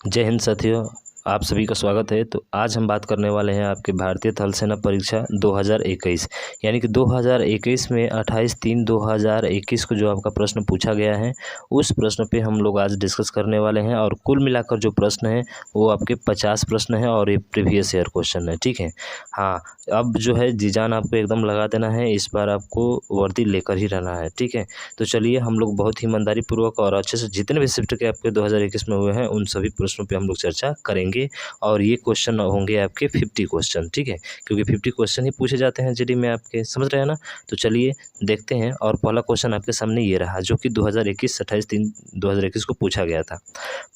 जय हिंद साथियों, आप सभी का स्वागत है। तो आज हम बात करने वाले हैं आपके भारतीय थल सेना परीक्षा 2021 यानी कि 2021 में 28/3/2021 को जो आपका प्रश्न पूछा गया है उस प्रश्न पे हम लोग आज डिस्कस करने वाले हैं। और कुल मिलाकर जो प्रश्न है वो आपके 50 प्रश्न है और ये प्रीवियस ईयर क्वेश्चन है। ठीक है, हाँ, अब जो है जी जान आपको एकदम लगा देना है। इस बार आपको वर्दी लेकर ही रहना है। ठीक है, तो चलिए हम लोग बहुत ही ईमानदारी पूर्वक और अच्छे से जितने भी शिफ्ट के आपके 2021 में हुए हैं उन सभी प्रश्नों पे हम लोग चर्चा करेंगे। और ये क्वेश्चन होंगे आपके 50 क्वेश्चन। ठीक है, क्योंकि 50 क्वेश्चन ही पूछे जाते हैं जीडी में आपके, समझ रहे हैं ना। तो चलिए देखते हैं। और पहला क्वेश्चन आपके सामने ये रहा जो कि 28/3/2021 को पूछा गया था।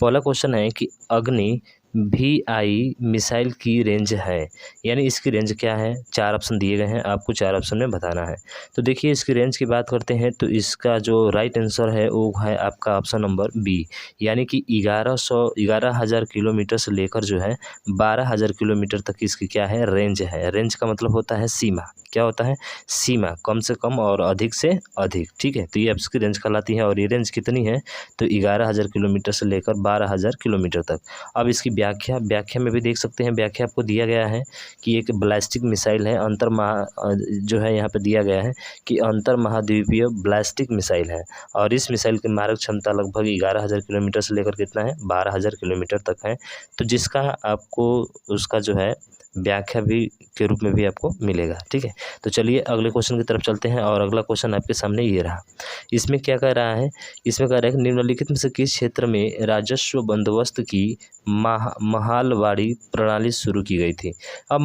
पहला क्वेश्चन है कि अग्नि VI मिसाइल की रेंज है, यानी इसकी रेंज क्या है। 4 ऑप्शन दिए गए हैं, आपको 4 ऑप्शन में बताना है। तो देखिए इसकी रेंज की बात करते हैं तो इसका जो राइट आंसर है वो है आपका ऑप्शन नंबर बी, यानी कि 11,000 किलोमीटर से लेकर जो है 12,000 किलोमीटर तक इसकी क्या है, रेंज है। रेंज का मतलब होता है सीमा। क्या होता है, सीमा, कम से कम और अधिक से अधिक। ठीक है, तो ये इसकी रेंज कहलाती है। और ये रेंज कितनी है तो 11,000 किलोमीटर से लेकर 12,000 किलोमीटर तक। अब इसकी व्याख्या में भी देख सकते हैं। व्याख्या आपको दिया गया है कि एक बैलिस्टिक मिसाइल है, जो है यहाँ पे दिया गया है कि अंतर महाद्वीपीय बैलिस्टिक मिसाइल है। और इस मिसाइल की मारक क्षमता लगभग 11,000 किलोमीटर से लेकर कितना है, 12,000 किलोमीटर तक है। तो जिसका आपको उसका जो है व्याख्या भी के रूप में भी आपको मिलेगा। ठीक है, तो चलिए अगले क्वेश्चन की तरफ चलते हैं। और अगला क्वेश्चन आपके सामने ये रहा। इसमें क्या कह रहा है, इसमें कह रहा है कि निम्नलिखित में से किस क्षेत्र में राजस्व बंदोबस्त की महालवाड़ी प्रणाली शुरू की गई थी। अब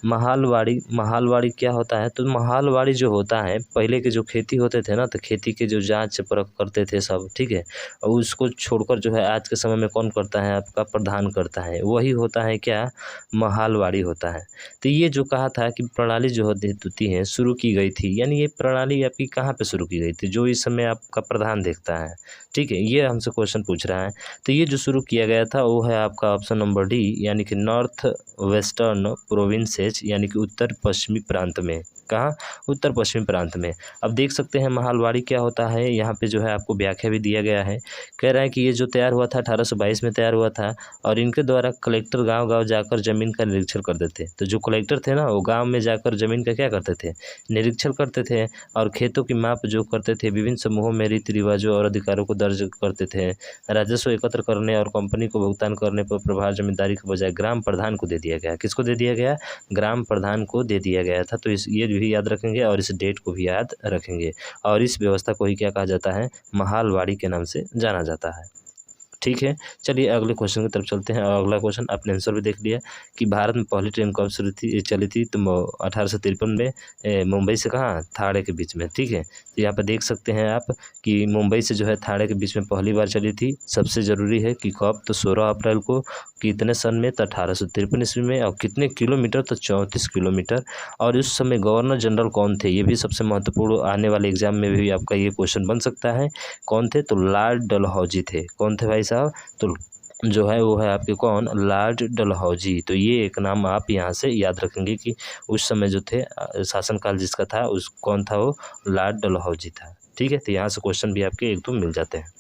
महालवाड़ी क्या होता है, तो महालवाड़ी जो होता है, पहले के जो खेती होते थे ना, तो खेती के जो जांच परख करते थे सब। ठीक है, और उसको छोड़कर जो है आज के समय में कौन करता है, आपका प्रधान करता है, वही होता है क्या, महालवाड़ी होता है। तो ये जो कहा था कि प्रणाली जो होती है शुरू की गई थी, यानी ये प्रणाली आपकी कहाँ पे शुरू की गई थी, जो इस समय आपका प्रधान देखता है। ठीक है, ये हमसे क्वेश्चन पूछ रहा है। तो ये जो शुरू किया गया था वो है आपका ऑप्शन नंबर डी, यानी कि नॉर्थ वेस्टर्न प्रोविंसेस, यानी कि उत्तर पश्चिमी प्रांत में। कहाँ, उत्तर पश्चिमी प्रांत में। अब देख सकते हैं महालवाड़ी क्या होता है, यहाँ पे जो है आपको व्याख्या भी दिया गया है। कह रहा है कि ये जो तैयार हुआ था 1822 में तैयार हुआ था। और इनके द्वारा कलेक्टर गांव-गांव जाकर ज़मीन का निरीक्षण करते थे। तो जो कलेक्टर थे ना वो गांव में जाकर ज़मीन का क्या करते थे, निरीक्षण करते थे। और खेतों की माप जो करते थे, विभिन्न समूहों में रीति रिवाजों और अधिकारों को दर्ज करते थे। राजस्व एकत्र करने और कंपनी को भुगतान करने पर प्रभार जमींदारी के बजाय ग्राम प्रधान को दे दिया गया। किसको दे दिया गया, ग्राम प्रधान को दे दिया गया था। तो ये भी याद रखेंगे और इस डेट को भी याद रखेंगे। और इस व्यवस्था को ही क्या कहा जाता है, महालवाड़ी के नाम से जाना जाता है। ठीक है, चलिए अगले क्वेश्चन की तरफ चलते हैं। और अगला क्वेश्चन आपने आंसर भी देख लिया कि भारत में पहली ट्रेन कब चली थी, तो 1853 में मुंबई से कहाँ, थाड़े के बीच में। ठीक है, तो यहाँ पर देख सकते हैं आप कि मुंबई से जो है थाड़े के बीच में पहली बार चली थी। सबसे ज़रूरी है कि कब, तो 16 अप्रैल को। कितने सन में, तो 1853 ईस्वी में। और कितने किलोमीटर, तो 34 किलोमीटर। और उस समय गवर्नर जनरल कौन थे, ये भी सबसे महत्वपूर्ण, आने वाले एग्जाम में भी आपका ये क्वेश्चन बन सकता है। कौन थे, तो लॉर्ड डलहौजी थे। कौन थे भाई साहब, तो जो है वो है आपके कौन, लॉर्ड डलहौजी। तो ये एक नाम आप यहाँ से याद रखेंगे कि उस समय जो थे शासनकाल जिसका था उस कौन था, वो लॉर्ड डलहौजी था। ठीक है, तो यहाँ से क्वेश्चन भी आपके एक दो मिल जाते हैं।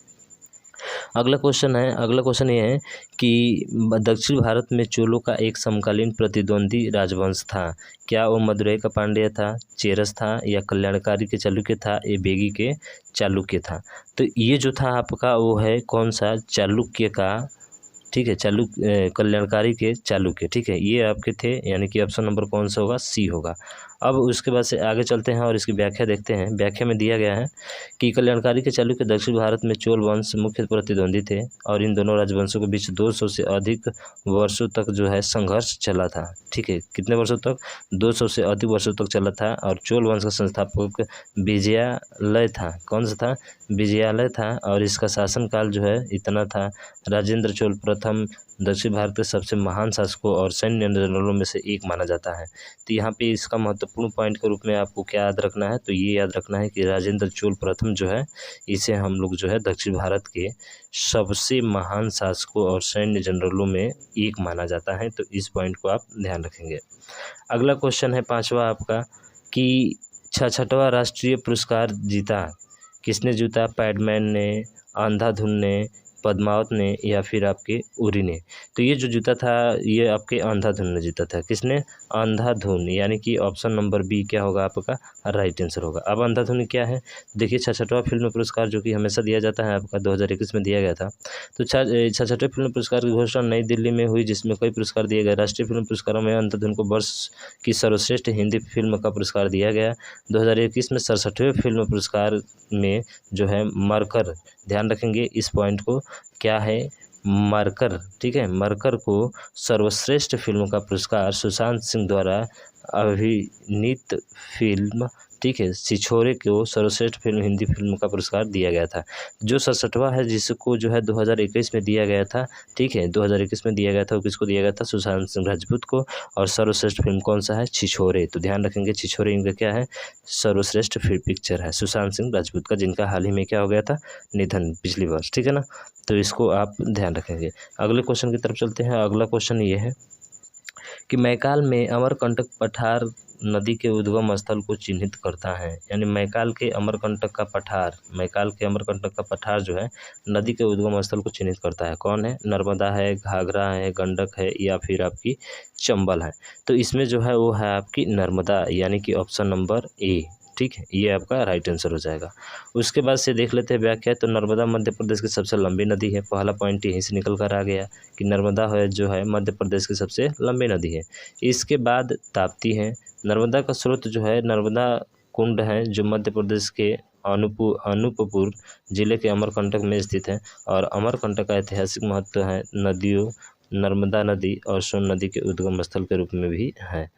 अगला क्वेश्चन ये है कि दक्षिण भारत में चोलों का एक समकालीन प्रतिद्वंदी राजवंश था। क्या वो मदुरई का पांड्य था, चेरस था, या कल्याणकारी के चालुक्य था, या बेगी के चालुक्य था। तो ये जो था आपका वो है कौन सा, चालुक्य का। ठीक है, कल्याणकारी के चालुक्य। ठीक है, ये आपके थे, यानी कि ऑप्शन नंबर कौन सा होगा, सी होगा। अब उसके बाद से आगे चलते हैं और इसकी व्याख्या देखते हैं। व्याख्या में दिया गया है कि कल्याणकारी के चालुक्य दक्षिण भारत में चोल वंश मुख्य प्रतिद्वंदी थे। और इन दोनों राजवंशों के बीच 200 से अधिक वर्षों तक जो है संघर्ष चला था। ठीक है, कितने वर्षों तक, 200 से अधिक वर्षों तक चला था। और चोल वंश का संस्थापक विजयालय था। कौन सा था, विजयालय था। और इसका शासनकाल जो है इतना था। राजेंद्र चोल प्रथम दक्षिण भारत के सबसे महान शासकों और सैन्य जनरलों में से एक माना जाता है। तो यहाँ पे इसका महत्वपूर्ण पॉइंट के रूप में आपको क्या याद रखना है, तो ये याद रखना है कि राजेंद्र चोल प्रथम जो है, इसे हम लोग जो है दक्षिण भारत के सबसे महान शासकों और सैन्य जनरलों में एक माना जाता है। तो इस पॉइंट को आप ध्यान रखेंगे। अगला क्वेश्चन है पांचवा आपका कि 66वां राष्ट्रीय पुरस्कार जीता किसने जीता, पैडमैन ने, अंधाधुन ने, पद्मावत ने या फिर आपके उरी ने। तो ये जो जीता था ये आपके अंधाधुन ने जीता था। किसने? अंधाधुन, यानी कि ऑप्शन नंबर बी क्या होगा आपका राइट आंसर होगा। अब अंधाधुन क्या है? देखिए 66वां फिल्म पुरस्कार जो कि हमेशा दिया जाता है आपका 2021 में दिया गया था। तो 66वें फिल्म पुरस्कार की घोषणा नई दिल्ली में हुई, जिसमें कई पुरस्कार दिए गए। राष्ट्रीय फिल्म पुरस्कारों में अंधाधुन को वर्ष की सर्वश्रेष्ठ हिंदी फिल्म का पुरस्कार दिया गया। 2021 में 67वें फिल्म पुरस्कार में जो है मरकर, ध्यान रखेंगे इस पॉइंट को, क्या है? मरकर, ठीक है, मरकर को सर्वश्रेष्ठ फिल्म का पुरस्कार सुशांत सिंह द्वारा अभिनीत फिल्म, ठीक है, छिछोरे को सर्वश्रेष्ठ फिल्म हिंदी फिल्म का पुरस्कार दिया गया था। जो 67वां है जिसको जो है 2021 में दिया गया था, ठीक है, 2021 में दिया गया था, वो किसको दिया गया था? सुशांत सिंह राजपूत को। और सर्वश्रेष्ठ फिल्म कौन सा है? छिछोरे। तो ध्यान रखेंगे छिछोरे इनका क्या है? सर्वश्रेष्ठ फिल्म पिक्चर है सुशांत सिंह राजपूत का, जिनका हाल ही में क्या हो गया था? निधन, पिछली वर्ष, ठीक है ना। तो इसको आप ध्यान रखेंगे। अगले क्वेश्चन की तरफ चलते हैं। अगला क्वेश्चन ये है कि मैकाल में अमरकंटक पठार नदी के उद्गम स्थल को चिन्हित करता है। यानी मैकाल के अमरकंटक का पठार जो है नदी के उद्गम स्थल को चिन्हित करता है। कौन है? नर्मदा है, घाघरा है, गंडक है या फिर आपकी चंबल है। तो इसमें जो है वो है आपकी नर्मदा, यानी कि ऑप्शन नंबर ए, ठीक है, ये आपका राइट आंसर हो जाएगा। उसके बाद से देख लेते हैं व्याख्या। तो नर्मदा मध्य प्रदेश की सबसे लंबी नदी है। पहला पॉइंट यहीं से निकल कर आ गया कि नर्मदा है जो है मध्य प्रदेश की सबसे लंबी नदी है। इसके बाद ताप्ती है। नर्मदा का स्रोत जो है नर्मदा कुंड है, जो मध्य प्रदेश के अनूपपुर जिले के अमरकंटक में स्थित है। और अमरकंटक का ऐतिहासिक महत्व है नदियों, नर्मदा नदी और सोन नदी के उद्गम स्थल के रूप में भी है।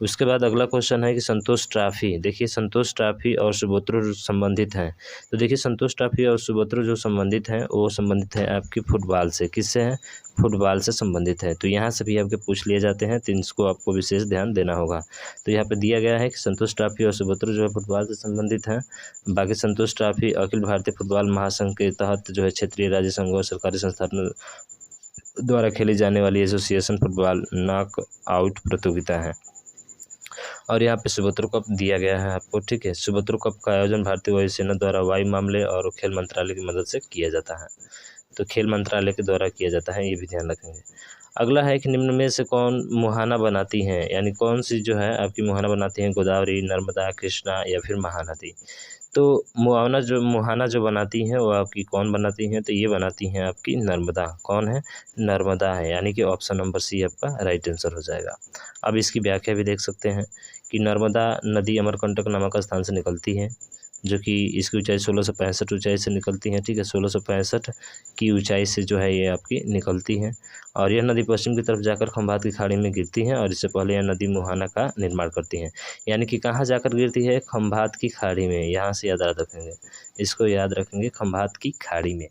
उसके बाद अगला क्वेश्चन है कि संतोष ट्रॉफी, देखिए संतोष ट्रॉफी और सुब्रतो संबंधित हैं। तो देखिए संतोष ट्रॉफी और सुब्रतो जो संबंधित हैं वो संबंधित है आपकी फुटबॉल से। किससे है? फुटबॉल से संबंधित है। तो यहाँ से भी आपके पूछ लिए जाते हैं, तो इसको आपको विशेष ध्यान देना होगा। तो यहाँ पे दिया गया है कि संतोष ट्रॉफी और सुब्रतो जो है फुटबॉल से संबंधित हैं। बाकी संतोष ट्रॉफी अखिल भारतीय फुटबॉल महासंघ के तहत जो है क्षेत्रीय, राज्य संघ और सरकारी संस्थानों द्वारा खेली जाने वाली एसोसिएशन फुटबॉल नॉक आउट प्रतियोगिता है। और यहाँ पे सुब्रतो कप दिया गया है आपको, ठीक है। सुब्रतो कप का आयोजन भारतीय वायुसेना द्वारा वायु मामले और खेल मंत्रालय की मदद से किया जाता है। तो खेल मंत्रालय के द्वारा किया जाता है, ये भी ध्यान रखेंगे। अगला है कि निम्न में से कौन मुहाना बनाती हैं, यानी कौन सी जो है आपकी मुहाना बनाती हैं? गोदावरी, नर्मदा, कृष्णा या फिर महानदी। तो मुहाना जो बनाती हैं वो आपकी कौन बनाती हैं? तो ये बनाती हैं आपकी नर्मदा। कौन है? नर्मदा है, यानी कि ऑप्शन नंबर सी आपका राइट आंसर हो जाएगा। अब इसकी व्याख्या भी देख सकते हैं कि नर्मदा नदी अमरकंटक नामक स्थान से निकलती है, जो कि इसकी ऊंचाई 1665 ऊंचाई से निकलती है, ठीक है। 1665 की ऊंचाई से जो है ये आपकी निकलती है। और यह नदी पश्चिम की तरफ जाकर खंभात की खाड़ी में गिरती है। और इससे पहले यह नदी मुहाना का निर्माण करती है। यानी कि कहाँ जाकर गिरती है? खंभात की खाड़ी में। यहाँ से याद रखेंगे, इसको याद रखेंगे, खंभात की खाड़ी में।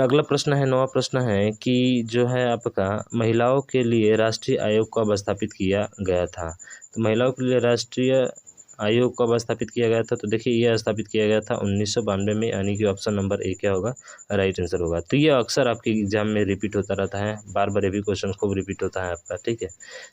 अगला प्रश्न है, 9वां प्रश्न है कि जो है आपका महिलाओं के लिए राष्ट्रीय आयोग कब स्थापित किया गया था? तो महिलाओं के लिए राष्ट्रीय आयोग कब स्थापित किया गया था? तो देखिए यह स्थापित किया गया था 1992 में, यानी कि ऑप्शन नंबर ए क्या होगा? राइट आंसर होगा। तो ये अक्सर आपके एग्जाम में रिपीट होता रहता है, बार बार ये भी क्वेश्चन खूब रिपीट होता है आपका, ठीक है।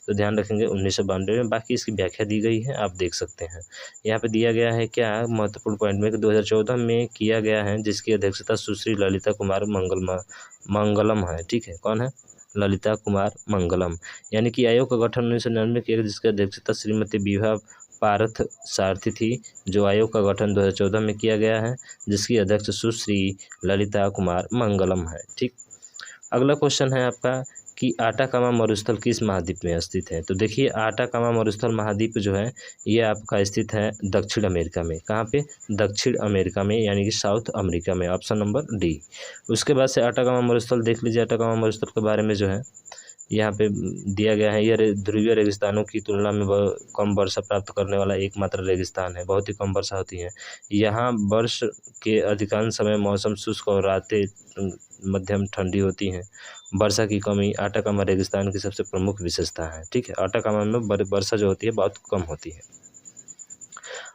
तो ध्यान रखेंगे 1992 में। बाकी इसकी व्याख्या दी गई है, आप देख सकते हैं। यहाँ पे दिया गया है क्या महत्वपूर्ण पॉइंट में कि 2014 में किया गया है, जिसकी अध्यक्षता सुश्री ललिता कुमार मंगलम है, ठीक है। कौन है? ललिता कुमार मंगलम। यानी कि आयोग का गठन 1999 में किया गया, जिसकी अध्यक्षता श्रीमती विभा पार्थ सारथी थी। जो आयोग का गठन 2014 में किया गया है, जिसकी अध्यक्ष सुश्री ललिता कुमार मंगलम है, ठीक। अगला क्वेश्चन है आपका कि आटाकामा मरुस्थल किस महाद्वीप में स्थित है? तो देखिए आटाकामा मरुस्थल महाद्वीप जो है ये आपका स्थित है दक्षिण अमेरिका में। कहाँ पे? दक्षिण अमेरिका में, यानी कि साउथ अमेरिका में, ऑप्शन नंबर डी। उसके बाद से आटाकामा मरुस्थल देख लीजिए। आटाकामा मरुस्थल के बारे में जो है यहाँ पे दिया गया है, यह ध्रुवीय रेगिस्तानों की तुलना में कम वर्षा प्राप्त करने वाला एकमात्र रेगिस्तान है। बहुत ही कम वर्षा होती है यहाँ। वर्ष के अधिकांश समय मौसम शुष्क और रातें मध्यम ठंडी होती हैं। वर्षा की कमी आटाकामा रेगिस्तान की सबसे प्रमुख विशेषता है, ठीक है। आटाकामा में वर्षा जो होती है बहुत कम होती है।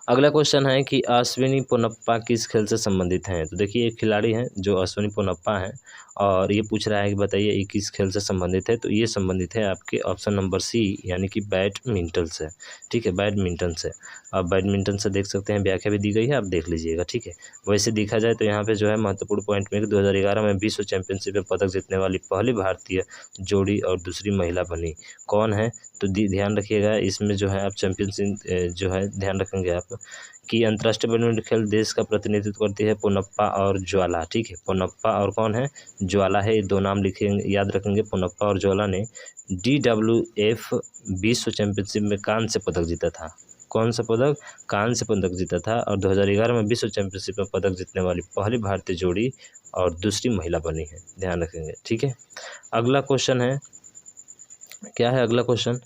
अगला क्वेश्चन है कि अश्विनी पोनप्पा किस खेल से संबंधित हैं? तो देखिए एक खिलाड़ी हैं जो अश्विनी पोनप्पा हैं और ये पूछ रहा है कि बताइए ये किस खेल से संबंधित है, तो ये संबंधित है आपके ऑप्शन नंबर सी यानी कि बैडमिंटन से, ठीक है, बैडमिंटन से। आप बैडमिंटन से देख सकते हैं, व्याख्या भी दी गई है, आप देख लीजिएगा, ठीक है। वैसे देखा जाए तो यहाँ पे जो है महत्वपूर्ण पॉइंट में कि 2011 में विश्व चैंपियनशिप में पदक जीतने वाली पहली भारतीय जोड़ी और दूसरी महिला बनी, कौन है? तो ध्यान रखिएगा, इसमें जो है आप चैंपियनशिप जो है ध्यान रखेंगे आप कि अंतर्राष्ट्रीय बैडमिंटन खेल देश का प्रतिनिधित्व करती है पोनप्पा और ज्वाला, ठीक है। पोनप्पा और कौन है? ज्वाला है। ये दो नाम लिखेंगे, याद रखेंगे, पोनप्पा और ज्वाला ने DWF विश्व चैंपियनशिप में कांस्य पदक जीता था। कौन सा पदक? कांस्य पदक जीता था। और 2011 में विश्व चैंपियनशिप में पदक जीतने वाली पहली भारतीय जोड़ी और दूसरी महिला बनी है, ध्यान रखेंगे, ठीक है। अगला क्वेश्चन है, क्या है अगला क्वेश्चन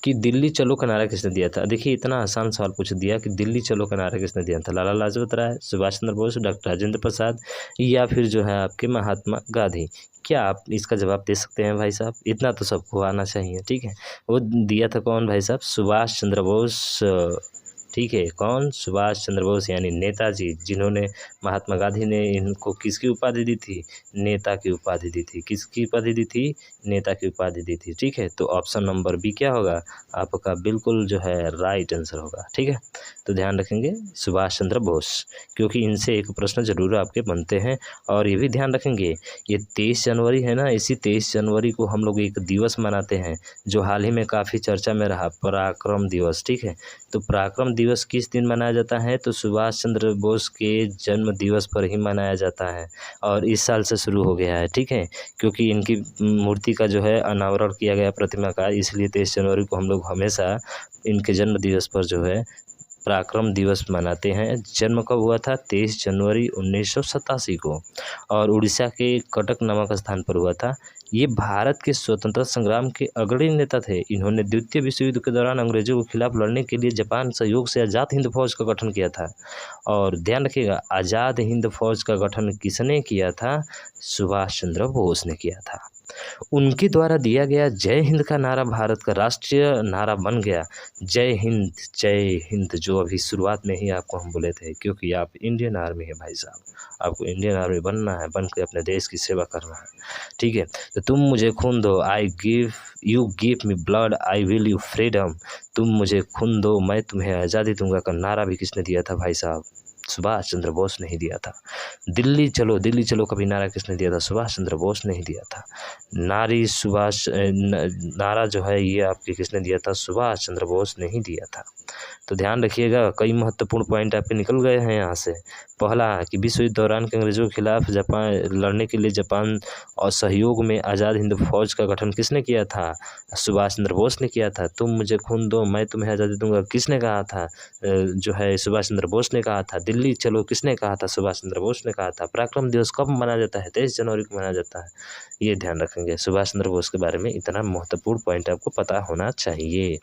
कि दिल्ली चलो का नारा किसने दिया था? देखिए इतना आसान सवाल पूछ दिया कि दिल्ली चलो का नारा किसने दिया था? लाला लाजपत राय, सुभाष चंद्र बोस, डॉक्टर राजेंद्र प्रसाद या फिर जो है आपके महात्मा गांधी? क्या आप इसका जवाब दे सकते हैं भाई साहब? इतना तो सबको आना चाहिए, ठीक है। वो दिया था कौन भाई साहब? सुभाष चंद्र बोस, ठीक है। कौन? सुभाष चंद्र बोस यानी नेताजी, जिन्होंने महात्मा गांधी ने इनको किसकी उपाधि दी थी? नेता की उपाधि दी थी। किसकी उपाधि दी थी? नेता की उपाधि दी थी, ठीक है। तो ऑप्शन नंबर बी क्या होगा आपका? बिल्कुल जो है राइट आंसर होगा, ठीक है। तो ध्यान रखेंगे सुभाष चंद्र बोस, क्योंकि इनसे एक प्रश्न जरूर आपके बनते हैं। और ये भी ध्यान रखेंगे, ये 23 जनवरी है ना, इसी 23 जनवरी को हम लोग एक दिवस मनाते हैं जो हाल ही में काफ़ी चर्चा में रहा, पराक्रम दिवस, ठीक है। तो पराक्रम दिवस किस दिन मनाया जाता है? तो सुभाष चंद्र बोस के जन्म दिवस पर ही मनाया जाता है और इस साल से शुरू हो गया है, ठीक है। क्योंकि इनकी मूर्ति का जो है अनावरण किया गया प्रतिमा का, इसलिए 23 जनवरी को हम लोग हमेशा इनके जन्म दिवस पर जो है पराक्रम दिवस मनाते हैं। जन्म कब हुआ था? 23 जनवरी 1987 को, और उड़ीसा के कटक नामक स्थान पर हुआ था। ये भारत के स्वतंत्रता संग्राम के अग्रणी नेता थे। इन्होंने द्वितीय विश्व युद्ध के दौरान अंग्रेजों के खिलाफ लड़ने के लिए जापान सहयोग से आज़ाद हिंद फौज का गठन किया था। और ध्यान रखिएगा, आज़ाद हिंद फौज का गठन किसने किया था? सुभाष चंद्र बोस ने किया था। उनके द्वारा दिया गया जय हिंद का नारा भारत का राष्ट्रीय नारा बन गया। जय हिंद, जो अभी शुरुआत में ही आपको हम बोले थे, क्योंकि आप इंडियन आर्मी है भाई साहब, आपको इंडियन आर्मी बनना है, बन के अपने देश की सेवा करना है, ठीक है। तो तुम मुझे खून दो, you give me blood, I will you freedom. तुम मुझे खून दो, मैं तुम्हें आज़ादी दूंगा का नारा भी किसने दिया था भाई साहब? सुभाष चंद्र बोस ने ही दिया था। दिल्ली चलो का भी नारा किसने दिया था? सुभाष चंद्र बोस ने ही दिया था। नारा जो है ये आपके किसने दिया था? सुभाष चंद्र बोस ने ही दिया था। तो ध्यान रखिएगा, कई महत्वपूर्ण पॉइंट आपके निकल गए हैं यहाँ से। पहला कि विश्व युद्ध दौरान के अंग्रेजों के खिलाफ जापान लड़ने के लिए जापान और सहयोग में आज़ाद हिंद फौज का गठन किसने किया था? सुभाष चंद्र बोस ने किया था। तुम मुझे खून दो, मैं तुम्हें आज़ादी दूंगा, किसने कहा था? जो है सुभाष चंद्र बोस ने कहा था। दिल्ली चलो किसने कहा था? सुभाष चंद्र बोस ने कहा था। पराक्रम दिवस कब मनाया जाता है? 23 जनवरी को मनाया जाता है। ये ध्यान रखेंगे, सुभाष चंद्र बोस के बारे में इतना महत्वपूर्ण पॉइंट आपको पता होना चाहिए,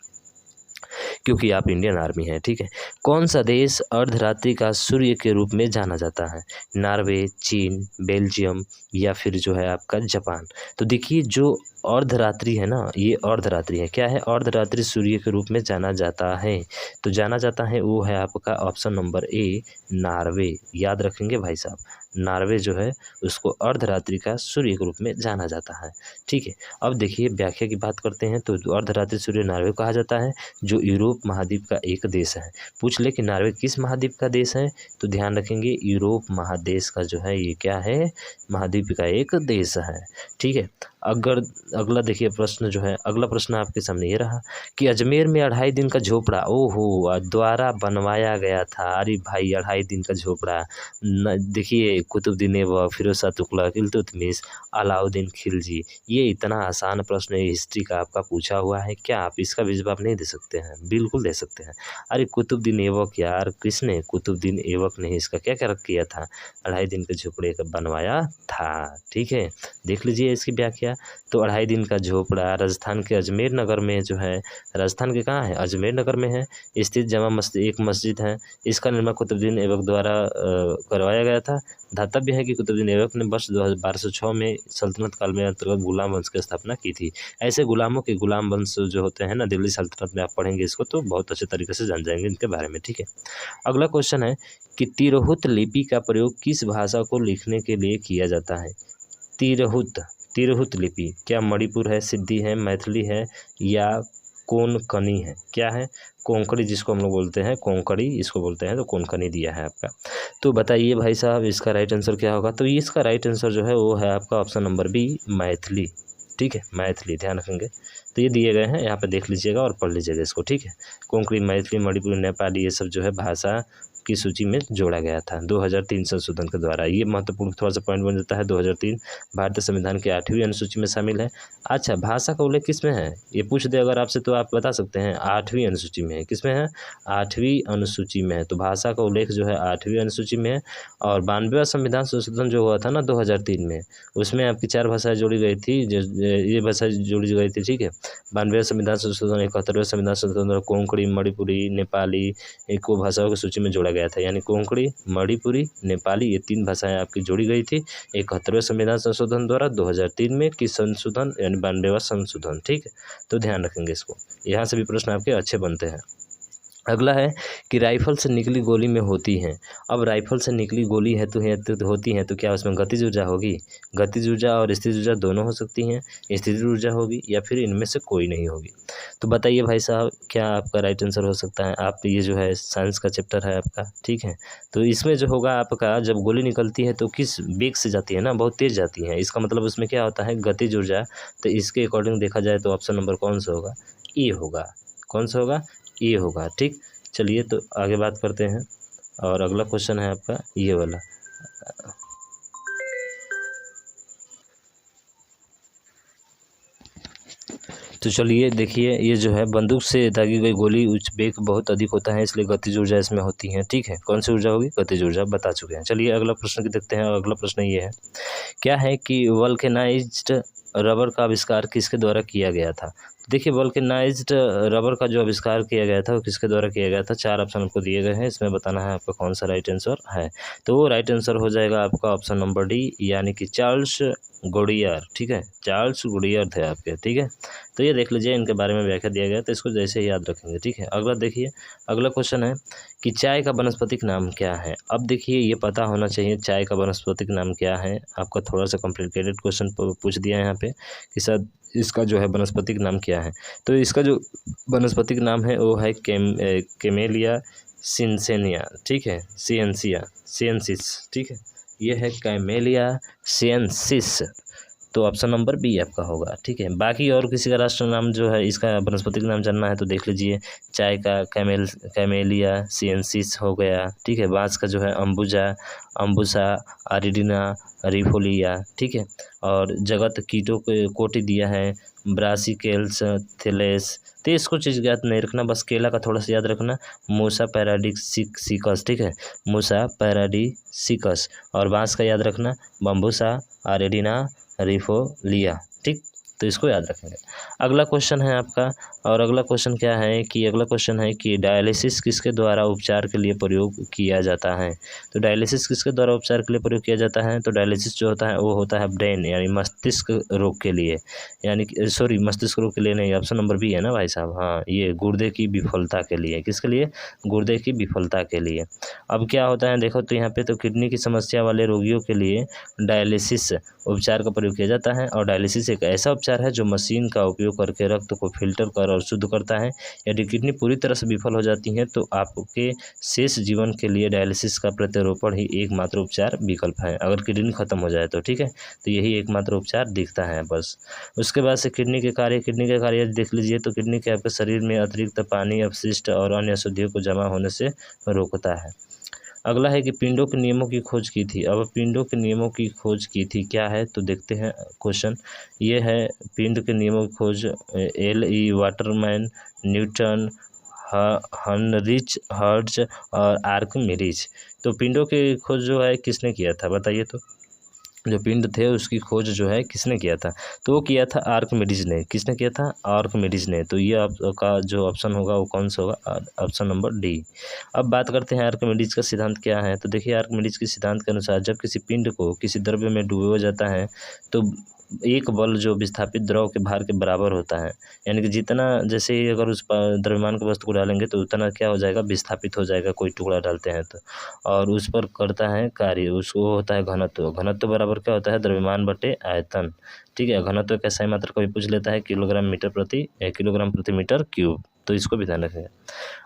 क्योंकि आप इंडियन आर्मी हैं, ठीक है। कौन सा देश अर्धरात्रि का सूर्य के रूप में जाना जाता है? नॉर्वे, चीन, बेल्जियम या फिर जो है आपका जापान? तो देखिए जो अर्धरात्रि है ना, ये अर्धरात्रि है। क्या है? अर्धरात्रि सूर्य के रूप में जाना जाता है। तो जाना जाता है वो है आपका ऑप्शन नंबर ए, नॉर्वे। याद रखेंगे भाई साहब, नॉर्वे जो है उसको अर्धरात्रि का सूर्य के रूप में जाना जाता है, ठीक है। अब देखिए व्याख्या की बात करते हैं, तो अर्धरात्रि सूर्य नॉर्वे कहा जाता है, जो यूरोप महाद्वीप का एक देश है। पूछ ले कि नॉर्वे किस महाद्वीप का देश है, तो ध्यान रखेंगे यूरोप महादेश का जो है ये क्या है? महाद्वीप का एक देश है, ठीक है। अगर अगला देखिए प्रश्न जो है, अगला प्रश्न आपके सामने ये रहा कि अजमेर में 2.5 दिन का झोपड़ा ओहो द्वारा बनवाया गया था। अरे भाई 2.5 दिन का झोपड़ा देखिए, कुतुबुद्दीन ऐबक, फिरोज शाह तुगलक, इल्तुतमिश, अलाउद्दीन खिलजी। ये इतना आसान प्रश्न है हिस्ट्री का आपका पूछा हुआ है, क्या आप इसका भी जवाब नहीं दे सकते हैं? बिल्कुल दे सकते हैं। अरे कुतुबुद्दीन ऐबक यार, किसने? कुतुबुद्दीन ऐबक ने इसका क्या क्या किया था? 2.5 दिन के झोपड़े का बनवाया था, ठीक है। देख लीजिए इसकी व्याख्या। तो 2.5 दिन का झोपड़ा राजस्थान के अजमेर नगर में जो है, राजस्थान के कहाँ है? अजमेर नगर में है स्थित जामा मस्जिद, एक मस्जिद है। इसका निर्माण कुतुबुद्दीन ऐबक द्वारा करवाया गया था। धातव्य है कि कुतुबुद्दीन ऐबक ने वर्ष 1206 में सल्तनत काल में अंतर्गत गुलाम वंश की स्थापना की थी। ऐसे गुलामों के गुलाम वंश जो होते हैं ना, दिल्ली सल्तनत में आप पढ़ेंगे इसको तो बहुत अच्छे तरीके से जान जाएंगे इनके बारे में, ठीक है। अगला क्वेश्चन है कि तिरहुत लिपि का प्रयोग किस भाषा को लिखने के लिए किया जाता है? तिरहुत लिपि क्या मणिपुर है, सिद्धि है, मैथिली है या कोंकणी है? क्या है? कोंकणी, जिसको हम लोग बोलते हैं कोंकणी, इसको बोलते हैं, तो कोंकणी दिया है आपका। तो बताइए भाई साहब इसका राइट आंसर क्या होगा? तो इसका राइट आंसर जो है वो है आपका ऑप्शन नंबर बी, मैथिली। ठीक है, मैथिली, ध्यान रखेंगे। तो ये दिए गए हैं, यहाँ पे देख लीजिएगा और पढ़ लीजिएगा इसको। ठीक है, कोंकणी, मैथिली, मणिपुरी, नेपाली, ये सब जो है भाषा की सूची में जोड़ा गया था 2003 संशोधन के द्वारा। ये महत्वपूर्ण थोड़ा सा पॉइंट बन जाता है। 2003 भारतीय संविधान की 8वीं अनुसूची में शामिल है। अच्छा, भाषा का उल्लेख किस में है? ये पूछ दे अगर आपसे तो आप बता सकते हैं 8वीं अनुसूची में है। किस में है? 8वीं अनुसूची में है। तो भाषा का उल्लेख जो है 8वीं अनुसूची में है। और 92वां संविधान संशोधन जो हुआ था ना 2003 में, उसमें आपकी 4 भाषाएं जोड़ी गई थी, ये भाषाएं जोड़ी गई थी। ठीक है, 92वां संविधान संशोधन, 71वां संविधान संशोधन कोंकणी, मणिपुरी, नेपाली को भाषाओं की सूची में जोड़ा गया था। यानी कोंकणी, मणिपुरी, नेपाली, ये 3 भाषाएं आपकी जोड़ी गई थी 71वें संविधान संशोधन द्वारा 2003 में की संशोधन, यानी 92वां संशोधन। ठीक है, तो ध्यान रखेंगे इसको, यहाँ से भी प्रश्न आपके अच्छे बनते हैं। अगला है कि राइफल से निकली गोली में होती हैं। अब राइफल से निकली गोली है तो होती हैं, तो क्या उसमें गतिज ऊर्जा होगी? गतिज ऊर्जा और स्थितिज ऊर्जा दोनों हो सकती हैं। स्थितिज ऊर्जा होगी या फिर इनमें से कोई नहीं होगी। तो बताइए भाई साहब क्या आपका राइट आंसर हो सकता है? आप ये जो है साइंस का चैप्टर है आपका, ठीक है, तो इसमें जो होगा आपका, जब गोली निकलती है तो किस वेग से जाती है ना? बहुत तेज़ जाती है। इसका मतलब उसमें क्या होता है? गतिज ऊर्जा। तो इसके अकॉर्डिंग देखा जाए तो ऑप्शन नंबर कौन सा होगा? ए होगा। कौन सा होगा? ए होगा। ठीक, चलिए तो आगे बात करते हैं। और अगला क्वेश्चन है आपका ये वाला। तो चलिए देखिए, ये जो है बंदूक से दागी गई गोली उच्च वेग बहुत अधिक होता है, इसलिए गतिज ऊर्जा इसमें होती है। ठीक है, कौन सी ऊर्जा होगी? गतिज ऊर्जा, बता चुके हैं। चलिए अगला प्रश्न की देखते हैं। और अगला प्रश्न ये है, क्या है कि वल्केनाइज्ड रबर का आविष्कार किसके द्वारा किया गया था? देखिए, वल्केनाइज्ड रबर का जो आविष्कार किया गया था वो किसके द्वारा किया गया था? 4 ऑप्शन आपको दिए गए हैं, इसमें बताना है आपका कौन सा राइट आंसर है। तो वो राइट आंसर हो जाएगा आपका ऑप्शन नंबर डी, यानी कि चार्ल्स गोडियर। ठीक है, चार्ल्स गोडियर थे आपके। ठीक है, तो ये देख लीजिए, इनके बारे में व्याख्या दिया गया, तो इसको जैसे ही याद रखेंगे। ठीक है, अगला देखिए, अगला क्वेश्चन है कि चाय का वनस्पतिक नाम क्या है? अब देखिए, ये पता होना चाहिए चाय का वनस्पतिक नाम क्या है। आपका थोड़ा सा कॉम्प्लिकेटेड क्वेश्चन पूछ दिया है यहाँ पे कि सर इसका जो है वनस्पतिक नाम क्या है। तो इसका जो वनस्पतिक नाम है वो है कैमेलिया सिनसेनिया। ठीक है, सियंसिस। ठीक है, ये है कैमेलिया सियंसिस। तो ऑप्शन नंबर बी आपका होगा। ठीक है, बाकी और किसी का राष्ट्र नाम जो है, इसका वनस्पतिक नाम जानना है तो देख लीजिए, चाय का कैमेलिया सियंसिस हो गया। ठीक है, बांस का जो है अम्बुसा आरिडिना रिफोलिया। ठीक है, और जगत कीटों को कोटि दिया है ब्रासिकेल्स थेलेस। तो इसको चीज़ याद नहीं रखना, बस केला का थोड़ा सा याद रखना, मूसा पैराडिक्सिकस। ठीक है, मूसा पैराडिसिकस। और बांस का याद रखना, बम्बूसा आरिडिना रिफोलिया। ठीक, तो इसको याद रखेंगे। अगला क्वेश्चन है आपका, और अगला क्वेश्चन क्या है कि अगला क्वेश्चन है कि डायलिसिस किसके द्वारा उपचार के लिए प्रयोग किया जाता है? तो डायलिसिस किसके द्वारा उपचार के लिए प्रयोग किया जाता है? तो डायलिसिस जो होता है वो होता है ब्रेन, यानी मस्तिष्क रोग के लिए, यानी कि सॉरी, मस्तिष्क रोग के लिए नहीं, ऑप्शन नंबर बी है ना भाई साहब। हाँ, ये गुर्दे की विफलता के लिए। किसके लिए? गुर्दे की विफलता के लिए। अब क्या होता है देखो, तो यहाँ पे तो किडनी की समस्या वाले रोगियों के लिए डायलिसिस उपचार का प्रयोग किया जाता है। और डायलिसिस एक ऐसा उपचार है जो मशीन का उपयोग करके रक्त को फिल्टर कर और शुद्ध करता है। यदि किडनी पूरी तरह से विफल हो जाती है तो आपके शेष जीवन के लिए डायलिसिस का प्रत्यारोपण ही एकमात्र उपचार विकल्प है, अगर किडनी खत्म हो जाए तो। ठीक है, तो यही एकमात्र उपचार दिखता है बस। उसके बाद से किडनी के कार्य देख लीजिए, तो किडनी के आपके शरीर में अतिरिक्त पानी, अपशिष्ट और अन्य अशुद्धियों को जमा होने से रोकता है। अगला है कि पिंडों के नियमों की खोज की थी। अब पिंडों के नियमों की खोज की थी क्या है, तो देखते हैं क्वेश्चन। ये है पिंड के नियमों की खोज L.E. वाटरमैन, न्यूटन, हनरिच हर्ट्ज और आर्किमिडीज। तो पिंडों की खोज जो है किसने किया था बताइए? तो जो पिंड थे उसकी खोज जो है किसने किया था? तो वो किया था आर्किमिडीज ने। किसने किया था? आर्किमिडीज ने। तो ये आपका जो ऑप्शन होगा वो कौन सा होगा? Option number D. अब बात करते हैं आर्किमिडीज का सिद्धांत क्या है। तो देखिए, आर्किमिडीज के सिद्धांत के अनुसार जब किसी पिंड को किसी द्रव्य में डुबोया जाता है तो एक बल जो विस्थापित द्रव के भार के बराबर होता है, यानी कि जितना जैसे ही अगर उस द्रव्यमान की वस्तु को डालेंगे तो उतना क्या हो जाएगा, विस्थापित हो जाएगा, कोई टुकड़ा डालते हैं तो, और उस पर करता है कार्य, उसको होता है घनत्व। घनत्व बराबर क्या होता है, द्रव्यमान बटे आयतन। ठीक है, घनत्व का सही मात्रा कभी पूछ लेता है किलोग्राम प्रति मीटर क्यूब, तो इसको भी ध्यान रखेंगे।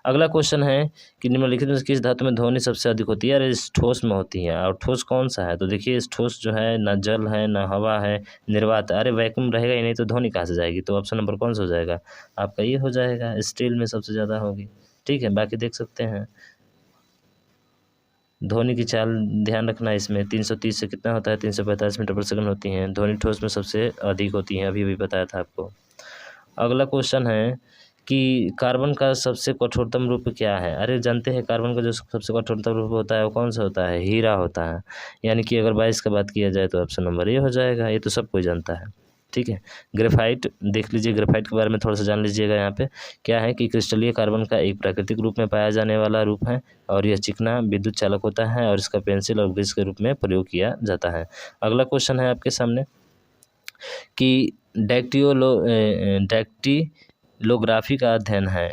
अगला क्वेश्चन है कि निम्नलिखित में से किस धातु में ध्वनि सबसे अधिक होती है, अरे इस ठोस में होती है। और ठोस कौन सा है, तो देखिए इस ठोस जो है ना जल है ना हवा है, निर्वात, अरे वैक्यूम रहेगा ही नहीं तो ध्वनि कहाँ से जाएगी, तो ऑप्शन नंबर कौन सा हो जाएगा आपका, ये हो जाएगा, स्टील में सबसे ज़्यादा होगी। ठीक है, बाकी देख सकते हैं ध्वनि की चाल ध्यान रखना, इसमें 330 से कितना होता है, 345 मीटर पर सेकंड होती हैं। ध्वनि ठोस में सबसे अधिक होती हैं, अभी बताया था आपको। अगला क्वेश्चन है कि कार्बन का सबसे कठोरतम रूप क्या है, अरे जानते हैं कार्बन का जो सबसे कठोरतम रूप होता है वो कौन सा होता है, हीरा होता है। यानी कि अगर 22 का बात किया जाए तो ऑप्शन नंबर ये हो जाएगा, ये तो सब कोई जानता है। ठीक है, ग्रेफाइट देख लीजिए, ग्रेफाइट के बारे में थोड़ा सा जान लीजिएगा। यहाँ पे क्या है कि क्रिस्टलीय कार्बन का एक प्राकृतिक रूप में पाया जाने वाला रूप है, और यह चिकना विद्युत चालक होता है, और इसका पेंसिल और ग्रीस के रूप में प्रयोग किया जाता है। अगला क्वेश्चन है आपके सामने कि डैक्टिलोग्राफी का अध्ययन है,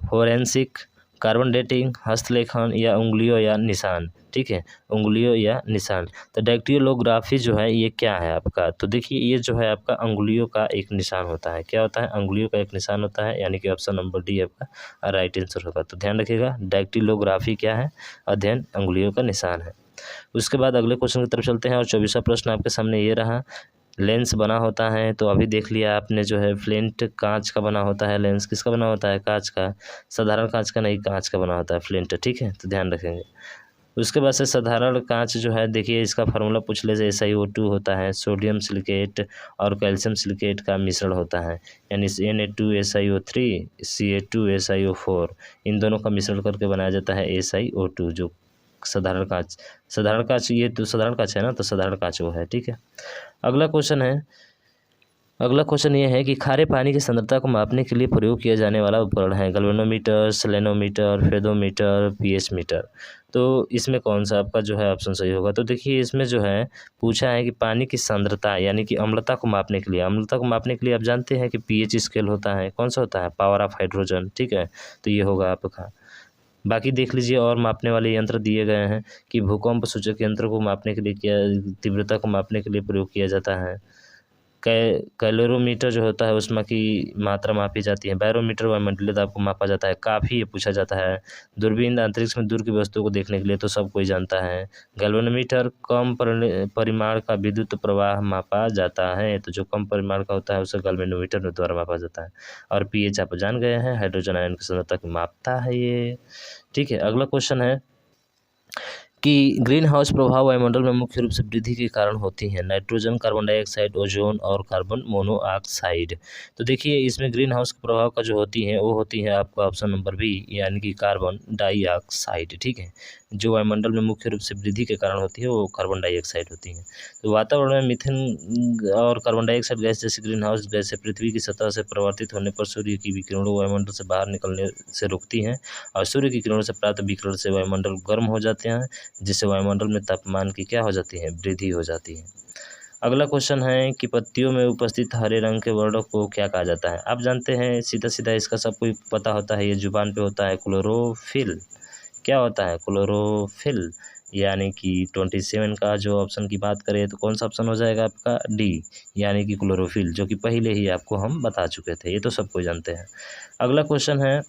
फोरेंसिक, कार्बन डेटिंग, हस्तलेखन या उंगलियों या निशान। ठीक है, उंगलियों या निशान। तो डैक्टिलोग्राफी जो है ये क्या है आपका, तो देखिए ये जो है आपका अंगुलियों का एक निशान होता है। क्या होता है, अंगुलियों का एक निशान होता है, यानी कि ऑप्शन नंबर डी आपका राइट आंसर होगा। तो ध्यान रखिएगा, डैक्टिलोग्राफी क्या है, अध्ययन अंगुलियों का निशान है। उसके बाद अगले क्वेश्चन की तरफ चलते हैं, और 24वां प्रश्न आपके सामने ये रहा, लेंस बना होता है, तो अभी देख लिया आपने जो है फ्लिंट कांच का बना होता है, लेंस किसका बना होता है, कांच का, साधारण कांच का नहीं, कांच का बना होता है फ्लिंट। ठीक है, तो ध्यान रखेंगे। उसके बाद से साधारण कांच जो है, देखिए इसका फार्मूला पूछ ले, SiO2 होता है, सोडियम सिलिकेट और कैल्शियम सिलिकेट का मिश्रण होता है, यानी Na2SiO3 Ca2SiO4, इन दोनों का मिश्रण करके बनाया जाता है SiO2, जो साधारण कांच ये तो साधारण कांच है ना, तो साधारण कांच वो है। ठीक है, अगला क्वेश्चन ये है कि खारे पानी की सांद्रता को मापने के लिए प्रयोग किया जाने वाला उपकरण है, गैल्वेनोमीटर, सेलेनोमीटर, फेदोमीटर, pH मीटर। तो इसमें कौन सा आपका जो है ऑप्शन सही होगा, तो देखिए इसमें जो है पूछा है कि पानी की सांद्रता यानी कि अम्लता को मापने के लिए, आप जानते हैं कि pH स्केल होता है, कौन सा होता है, पावर ऑफ हाइड्रोजन। ठीक है, तो ये होगा आपका। बाकी देख लीजिए और मापने वाले यंत्र दिए गए हैं कि भूकंप सूचक यंत्र को मापने के लिए क्या, तीव्रता को मापने के लिए प्रयोग किया जाता है। कैलोरीमीटर जो होता है उसमें की मात्रा मापी जाती है। बैरोमीटर वायुमंडलीय दाब को मापा जाता है, काफ़ी ये पूछा जाता है। दूरबीन अंतरिक्ष में दूर की वस्तुओं को देखने के लिए तो सब कोई जानता है। गैल्वेनोमीटर कम परिमाण का विद्युत प्रवाह मापा जाता है, तो जो कम परिमाण का होता है उसे गैल्वेनोमीटर द्वारा मापा जाता है। और pH आप जान गए हैं, हाइड्रोजन आयन की सांद्रता को मापता है ये। ठीक है, अगला क्वेश्चन है कि ग्रीन हाउस प्रभाव वायुमंडल में मुख्य रूप से वृद्धि के कारण होती हैं, नाइट्रोजन, कार्बन डाइऑक्साइड, ओजोन और कार्बन मोनोऑक्साइड। तो देखिए इसमें ग्रीन हाउस के प्रभाव का जो होती हैं वो होती है आपका ऑप्शन नंबर बी, यानी कि कार्बन डाइऑक्साइड। ठीक है, जो वायुमंडल में मुख्य रूप से वृद्धि के कारण होती है वो कार्बन डाइऑक्साइड होती हैं। तो वातावरण में मीथेन और कार्बन डाइऑक्साइड गैस जैसी ग्रीन हाउस गैसें पृथ्वी की सतह से परिवर्तित होने पर सूर्य की विकिरणों वायुमंडल से बाहर निकलने से रोकती हैं, और सूर्य की किरणों से प्राप्त विकिरण से वायुमंडल गर्म हो जाते हैं, जिससे वायुमंडल में तापमान की क्या हो जाती है, वृद्धि हो जाती है। अगला क्वेश्चन है कि पत्तियों में उपस्थित हरे रंग के वर्णों को क्या कहा जाता है, आप जानते हैं सीधा सीधा इसका सबको पता होता है, ये जुबान पे होता है, क्लोरोफिल। क्या होता है, क्लोरोफिल, यानी कि 27 का जो ऑप्शन की बात करें तो कौन सा ऑप्शन हो जाएगा आपका, डी, यानी कि क्लोरोफिल, जो कि पहले ही आपको हम बता चुके थे, ये तो सबको जानते हैं। अगला क्वेश्चन है,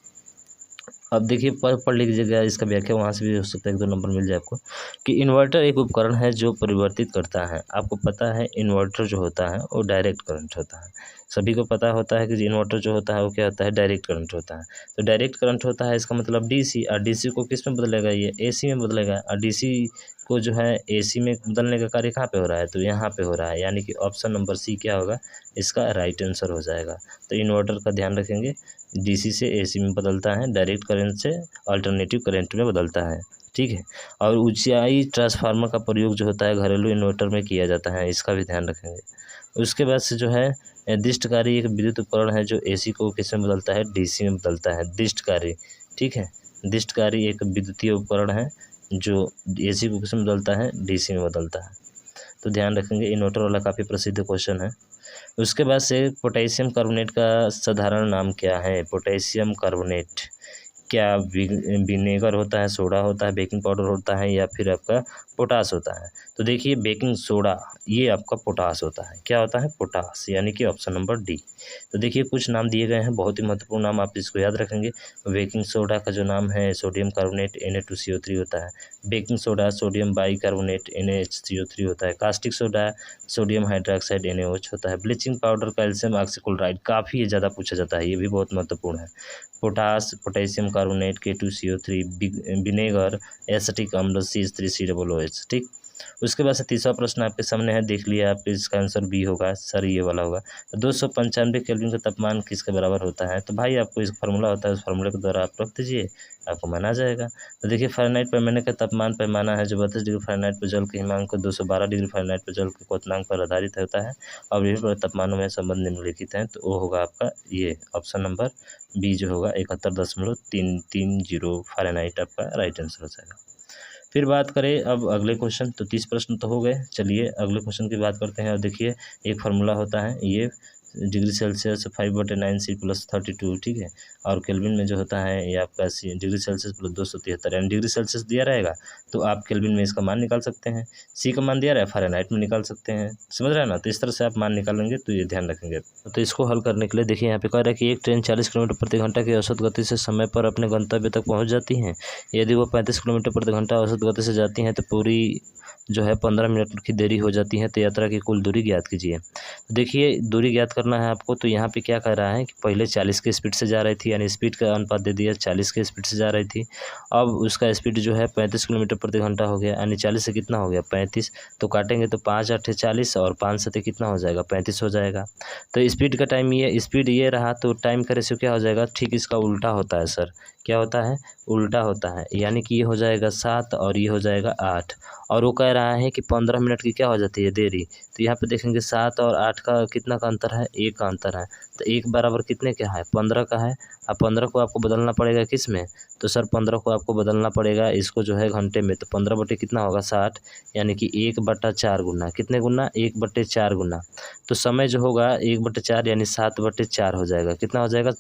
अब देखिए पढ़ लीजिएगा इसका व्याख्या, वहाँ से भी हो सकता है 1-2 नंबर मिल जाए आपको, कि इन्वर्टर एक उपकरण है जो परिवर्तित करता है। आपको पता है इन्वर्टर जो होता है वो डायरेक्ट करंट होता है, सभी को पता होता है कि इन्वर्टर जो होता है वो क्या होता है, डायरेक्ट करंट होता है। तो डायरेक्ट करंट होता है, इसका मतलब डीसी, और डीसी को किस में बदलेगा, ये एसी में बदलेगा, और डीसी को जो है एसी में बदलने का कार्य कहाँ पे हो रहा है, तो यहाँ पे हो रहा है, यानी कि ऑप्शन नंबर सी क्या होगा, इसका राइट आंसर हो जाएगा। तो इन्वर्टर का ध्यान रखेंगे, डीसी से एसी में बदलता है, डायरेक्ट करंट से अल्टरनेटिव करंट में बदलता है। ठीक है, और ऊंचाई ट्रांसफार्मर का प्रयोग जो होता है घरेलू इन्वर्टर में किया जाता है, इसका भी ध्यान रखेंगे। उसके बाद से जो है दिष्टकारी एक विद्युत उपकरण है जो एसी को किस में बदलता है, डीसी में बदलता है, दिष्टकारी। ठीक है, दिष्टकारी एक विद्युतीय उपकरण है जो एसी को किस में बदलता है, डीसी में बदलता है। तो ध्यान रखेंगे, इन्वर्टर वाला काफ़ी प्रसिद्ध क्वेश्चन है। उसके बाद से पोटेशियम कार्बोनेट का साधारण नाम क्या है? पोटेशियम कार्बोनेट क्या विनेगर होता है, सोडा होता है, बेकिंग पाउडर होता है, या फिर आपका पोटास होता है? तो देखिए बेकिंग सोडा, ये आपका पोटास होता है। क्या होता है? पोटास, यानी कि ऑप्शन नंबर डी। तो देखिए कुछ नाम दिए गए हैं, बहुत ही महत्वपूर्ण नाम, आप इसको याद रखेंगे। बेकिंग सोडा का जो नाम है सोडियम कार्बोनेट Na2CO3 होता है। Baking soda sodium bicarbonate NaHCO3 होता है। Caustic soda sodium hydroxide NaOH होता है। ब्लीचिंग पाउडर कैल्शियम ऑक्सीक्लोराइड, काफ़ी ज़्यादा पूछा जाता है, ये भी बहुत महत्वपूर्ण है। Potash potassium carbonate K2CO3, vinegar acetic अम्ल CH3COOH, ठीक। उसके बाद से तीसरा प्रश्न आपके सामने है, देख लिया आप, इसका आंसर बी होगा सर, ये वाला होगा। 295 केल्विन का तापमान किसके बराबर होता है? तो भाई आपको एक फार्मूला होता है, उस फार्मूले के द्वारा आप रख दीजिए, आपको माना जाएगा। तो देखिए फ़ारेनहाइट पैमाने का तापमान पैमाना है जो 32 डिग्री फ़ारेनहाइट पर जल के हिमांक को 212 डिग्री फ़ारेनहाइट पर जल के क्वथनांक पर आधारित होता है और विभिन्न तापमानों में संबंध निम्नलिखित हैं। तो वो होगा आपका ये ऑप्शन नंबर बी जो होगा 71.330 फ़ारेनहाइट आपका राइट आंसर हो जाएगा। फिर बात करें अब अगले क्वेश्चन, तो 30 प्रश्न तो हो गए। चलिए अगले क्वेश्चन की बात करते हैं। और देखिए एक फार्मूला होता है, ये डिग्री सेल्सियस 5/9 C + 32, ठीक है। और केल्विन में जो होता है ये आपका डिग्री सेल्सियस + 273, यानी डिग्री सेल्सियस दिया रहेगा तो आप केल्विन में इसका मान निकाल सकते हैं। सी का मान दिया रहा है, फ़ारेनहाइट में निकाल सकते हैं, समझ रहे हैं ना। तो इस तरह से आप मान निकालेंगे, तो ये ध्यान रखेंगे। तो इसको हल करने के लिए देखिए यहाँ पे कह रहा है कि एक ट्रेन 40 किलोमीटर प्रति घंटा की औसत गति से समय पर अपने गंतव्य तक पहुँच जाती है। यदि वो 35 किलोमीटर प्रति घंटा औसत गति से जाती हैं तो पूरी जो है 15 मिनट की देरी हो जाती है। तो यात्रा की कुल दूरी ज्ञात कीजिए। तो देखिए दूरी ज्ञात करना है आपको, तो यहाँ पे क्या कह रहा है कि पहले 40 की स्पीड से जा रही थी, यानी स्पीड का अनुपात दे दिया, 40 की स्पीड से जा रही थी। अब उसका स्पीड जो है 35 किलोमीटर प्रति घंटा हो गया, यानी 40 से कितना हो गया 35, तो काटेंगे तो 5 8 40 और 5 7 कितना हो जाएगा 35 हो जाएगा। तो स्पीड का टाइम ये स्पीड ये रहा, तो टाइम का रेशियो क्या हो जाएगा, ठीक इसका उल्टा होता है सर। क्या होता है? उल्टा होता है, यानी कि ये हो जाएगा 7 और ये हो जाएगा 8। और वो कह रहा है कि 15 मिनट की क्या हो जाती है देरी। तो यहाँ पे देखेंगे 7 और 8 का कितना का अंतर है, 1 का अंतर है। तो 1 बराबर कितने का है, 15 का है। अब 15 को आपको बदलना पड़ेगा किस में, तो सर 15 को आपको बदलना पड़ेगा इसको जो है घंटे में। तो 15 बटे कितना होगा 60, यानी कि 1/4 गुना, कितने गुना 1/4 गुना। तो समय जो होगा 1/4 यानी 7/4 हो जाएगा। कितना हो जाएगा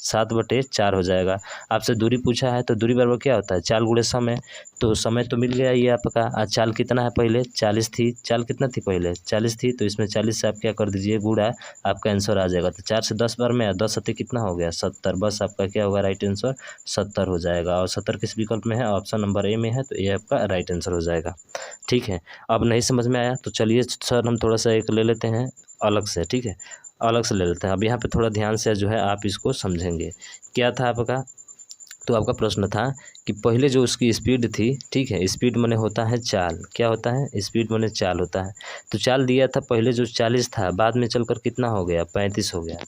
7/4 हो जाएगा। आपसे दूरी पूछा है तो दूरी बराबर क्या होता है, चाल गुणे समय। तो समय तो मिल गया ये आपका। चाल कितना है, पहले 40 थी, चाल कितना थी पहले 40 थी, तो इसमें 40 से आप क्या कर दीजिए गुणा, आपका आंसर आ जाएगा। तो 4 से 10 बार में 10 सत्ते कितना हो गया 70, बस आपका क्या होगा राइट आंसर 70 हो जाएगा। और 70 किस विकल्प में है, ऑप्शन नंबर ए में है, तो ये आपका राइट आंसर हो जाएगा। ठीक है, अब नहीं समझ में आया तो चलिए सर हम थोड़ा सा एक ले लेते हैं अलग से, ठीक है, अलग से ले लेते हैं। अब यहाँ पे थोड़ा ध्यान से जो है आप इसको समझेंगे। क्या था आपका, तो आपका प्रश्न था कि पहले जो उसकी स्पीड थी, ठीक है, स्पीड माने होता है चाल, क्या होता है स्पीड माने चाल होता है। तो चाल दिया था पहले जो 40 था, बाद में चलकर कितना हो गया 35 हो गया।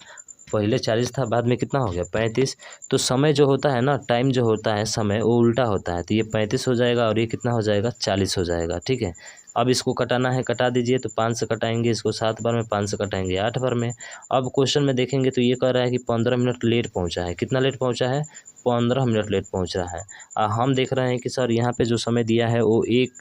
पहले 40 था, बाद में कितना हो गया 35। तो समय जो होता है ना, टाइम जो होता है समय, वो उल्टा होता है। तो ये 35 हो जाएगा और ये कितना हो जाएगा 40 हो जाएगा, ठीक है। अब इसको कटाना है, कटा दीजिए। तो 5 से कटाएंगे इसको 7 बार में, 5 से कटाएंगे 8 बार में। अब क्वेश्चन में देखेंगे तो ये कह रहा है कि 15 मिनट लेट पहुंचा है। कितना लेट पहुंचा है, 15 मिनट लेट पहुंच रहा है। हम देख रहे हैं कि सर यहाँ पे जो समय दिया है वो एक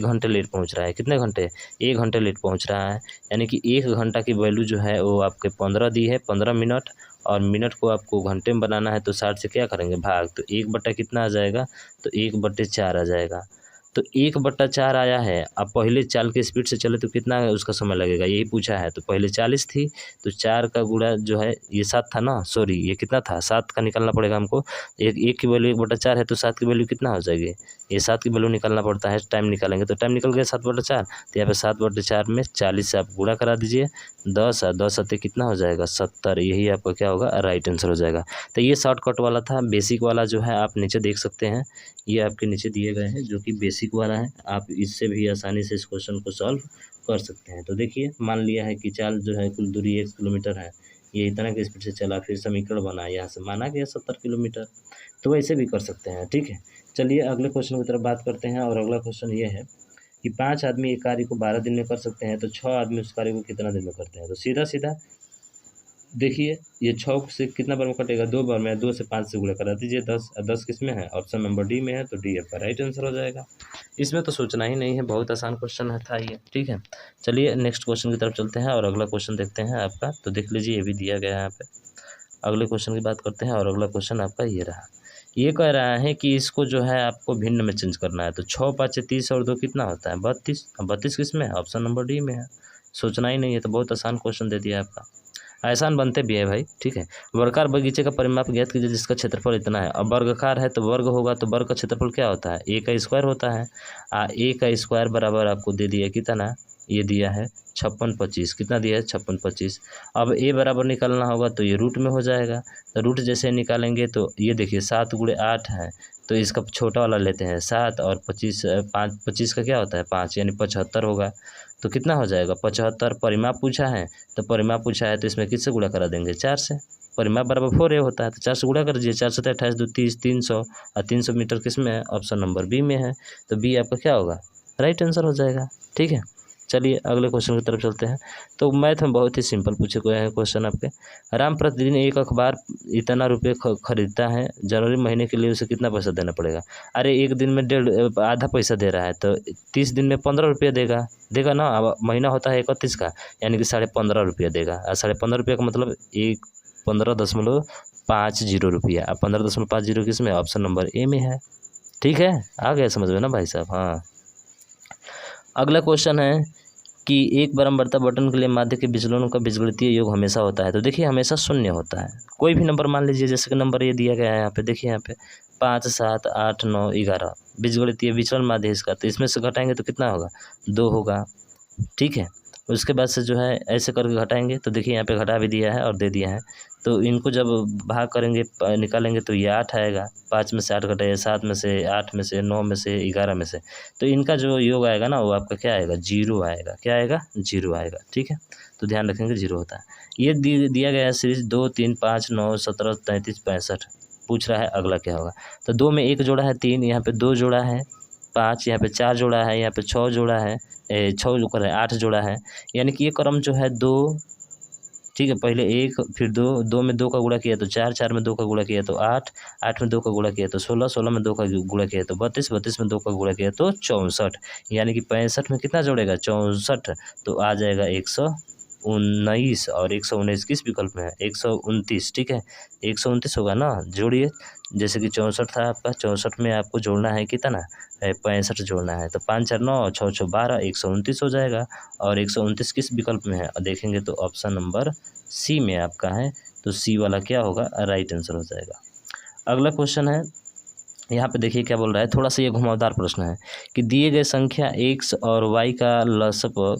घंटे लेट पहुंच रहा है। कितने घंटे, 1 घंटे लेट पहुंच रहा है। यानी कि 1 घंटा की वैल्यू जो है वो आपके 15 दी है, 15 मिनट, और मिनट को आपको घंटे में बनाना है तो 60 से क्या करेंगे भाग, तो 1 बटा कितना आ जाएगा, तो 1/4 आ जाएगा। तो 1/4 आया है। अब पहले चाल की स्पीड से चले तो कितना उसका समय लगेगा, यही पूछा है। तो पहले 40 थी, तो 4 का गुणा जो है ये 7 था ना, सॉरी ये कितना था 7 का निकालना पड़ेगा हमको। एक की वैल्यू 1/4 है, तो 7 की वैल्यू कितना हो जाएगी, ये 7 की वैल्यू निकालना पड़ता है। टाइम निकालेंगे तो टाइम निकल गया 7/4। तो यहाँ पे 7/4 में 40 से आप गुणा करा दीजिए, 10 और 10 सत्ते कितना हो जाएगा 70। यही आपका क्या होगा राइट आंसर हो जाएगा। तो ये शॉर्टकट वाला था। बेसिक वाला जो है आप नीचे देख सकते हैं, ये आपके नीचे दिए गए हैं जो कि बेसिक वाला है। आप इससे भी आसानी से इस क्वेश्चन को सॉल्व कर सकते हैं। तो देखिए मान लिया है कि चाल जो है कुल दूरी 1 किलोमीटर है, ये इतना की स्पीड से चला, फिर समीकरण बना, यहाँ से माना गया 70 किलोमीटर। तो वैसे भी कर सकते हैं, ठीक है। चलिए अगले क्वेश्चन की तरफ बात करते हैं। और अगला क्वेश्चन ये है कि 5 आदमी एक कार्य को 12 दिन में कर सकते हैं, तो 6 आदमी उस कार्य को कितना दिन में करते हैं। तो सीधा सीधा देखिए ये 6 से कितना बार में कटेगा, 2 बार में, 2 से 5 से गुणा करा दीजिए 10, 10 किस में है, ऑप्शन नंबर डी में है, तो डी आपका राइट आंसर हो जाएगा। इसमें तो सोचना ही नहीं है, बहुत आसान क्वेश्चन है था ये, ठीक है। चलिए नेक्स्ट क्वेश्चन की तरफ चलते हैं और अगला क्वेश्चन देखते हैं आपका। तो देख लीजिए ये भी दिया गया है यहाँ पे। अगले क्वेश्चन की बात करते हैं और अगला क्वेश्चन आपका ये रहा। ये कह रहा है कि इसको जो है आपको भिन्न में चेंज करना है। तो 6 5 30 और 2 कितना होता है, 32। 32 किस में है, ऑप्शन नंबर डी में है। सोचना ही नहीं है, तो बहुत आसान क्वेश्चन दे दिया आपका। आसान बनते भी है भाई, ठीक है। वर्गाकार बगीचे का परिमाप ज्ञात कीजिए जिसका क्षेत्रफल इतना है। अब वर्गाकार है तो वर्ग होगा, तो वर्ग का क्षेत्रफल क्या होता है, ए का स्क्वायर होता है। ए का स्क्वायर बराबर आपको दे दिया कितना, ये दिया है 56 25। कितना दिया है, 56 25। अब ए बराबर निकालना होगा तो ये रूट में हो जाएगा। तो रूट जैसे निकालेंगे तो ये देखिए 7 गुणे 8 है, तो इसका छोटा वाला लेते हैं 7 और 25, 5 25 का क्या होता है 5, यानी 75 होगा। तो कितना हो जाएगा 75। परिमाप पूछा है, तो परिमाप पूछा है तो इसमें किससे गुणा करा देंगे, 4 से। परिमाप बराबर 4a होता है, तो 4 से गुणा कर दीजिए। 4 से 28 2 30, 300 और 300 मीटर किस में है, ऑप्शन नंबर बी में है। तो बी आपका क्या होगा, राइट आंसर हो जाएगा, ठीक है। चलिए अगले क्वेश्चन की तरफ चलते हैं। तो मैथ में बहुत ही सिंपल पूछे गए हैं क्वेश्चन आपके। राम प्रतिदिन एक अखबार इतना रुपये खरीदता है, जनवरी महीने के लिए उसे कितना पैसा देना पड़ेगा। अरे एक दिन में आधा पैसा दे रहा है, तो 30 दिन में 15 रुपया देगा ना। अब महीना होता है 31 का, यानी कि 15.5 रुपया देगा। और 15.5 रुपया का मतलब 15.50 रुपया। अब 15.50 किस में, ऑप्शन नंबर ए में है, ठीक है। आ गया समझ में ना भाई साहब, हाँ। अगला क्वेश्चन है कि एक बराबरता बटन के लिए माध्य के विचलनों का बीजगणितीय योग हमेशा होता है। तो देखिए हमेशा शून्य होता है। कोई भी नंबर मान लीजिए, जैसे कि नंबर ये दिया गया है यहाँ पे, देखिए यहाँ पे 5 7 8 9 11 बीजगणितीय विचलन माध्य इसका। तो इसमें से घटाएंगे तो कितना होगा, 2 होगा, ठीक है। उसके बाद से जो है ऐसे करके घटाएंगे, तो देखिए यहाँ पे घटा भी दिया है और दे दिया है। तो इनको जब भाग करेंगे निकालेंगे तो ये 8 आएगा। 5 में से 8 घटाइए, 7 में से, 8 में से, 9 में से, 11 में से, तो इनका जो योग आएगा ना वो आपका क्या आएगा, 0 आएगा। क्या आएगा, 0 आएगा, ठीक है। तो ध्यान रखेंगे 0 होता है। ये दिया गया है सीरीज 2 3 5 9 17 33 65। पूछ रहा है अगला क्या होगा। तो 2 में 1 जोड़ा है 3, यहाँ पे 2 जोड़ा है 5, यहाँ पे 4 जोड़ा है, यहाँ पे 6 जोड़ा है, 6 जो कर रहे हैं 8 जोड़ा है। यानी कि ये क्रम जो है 2, ठीक है। पहले 1 फिर 2, 2 में 2 का गुणा किया तो 4, 4 में 2 का गुणा किया तो 8, 8 में 2 का गुणा किया तो 16, 16 में 2 का गुणा किया तो 32, 32 में 2 का गुणा किया तो 64। यानी कि 65 में कितना जोड़ेगा, 64। तो आ जाएगा 119। और 119 किस विकल्प में है, 129, ठीक है। 129 होगा ना, जोड़िए। जैसे कि 64 था आपका, 64 में आपको जोड़ना है कितना, 65 जोड़ना है। तो 5 4 9 6 6 12, 129 हो जाएगा। और 129 किस विकल्प में है, देखेंगे तो ऑप्शन नंबर सी में आपका है। तो सी वाला क्या होगा, राइट आंसर हो जाएगा। अगला क्वेश्चन है, यहाँ पे देखिए क्या बोल रहा है। थोड़ा सा ये घुमावदार प्रश्न है कि दिए गए संख्या x और y का लसप,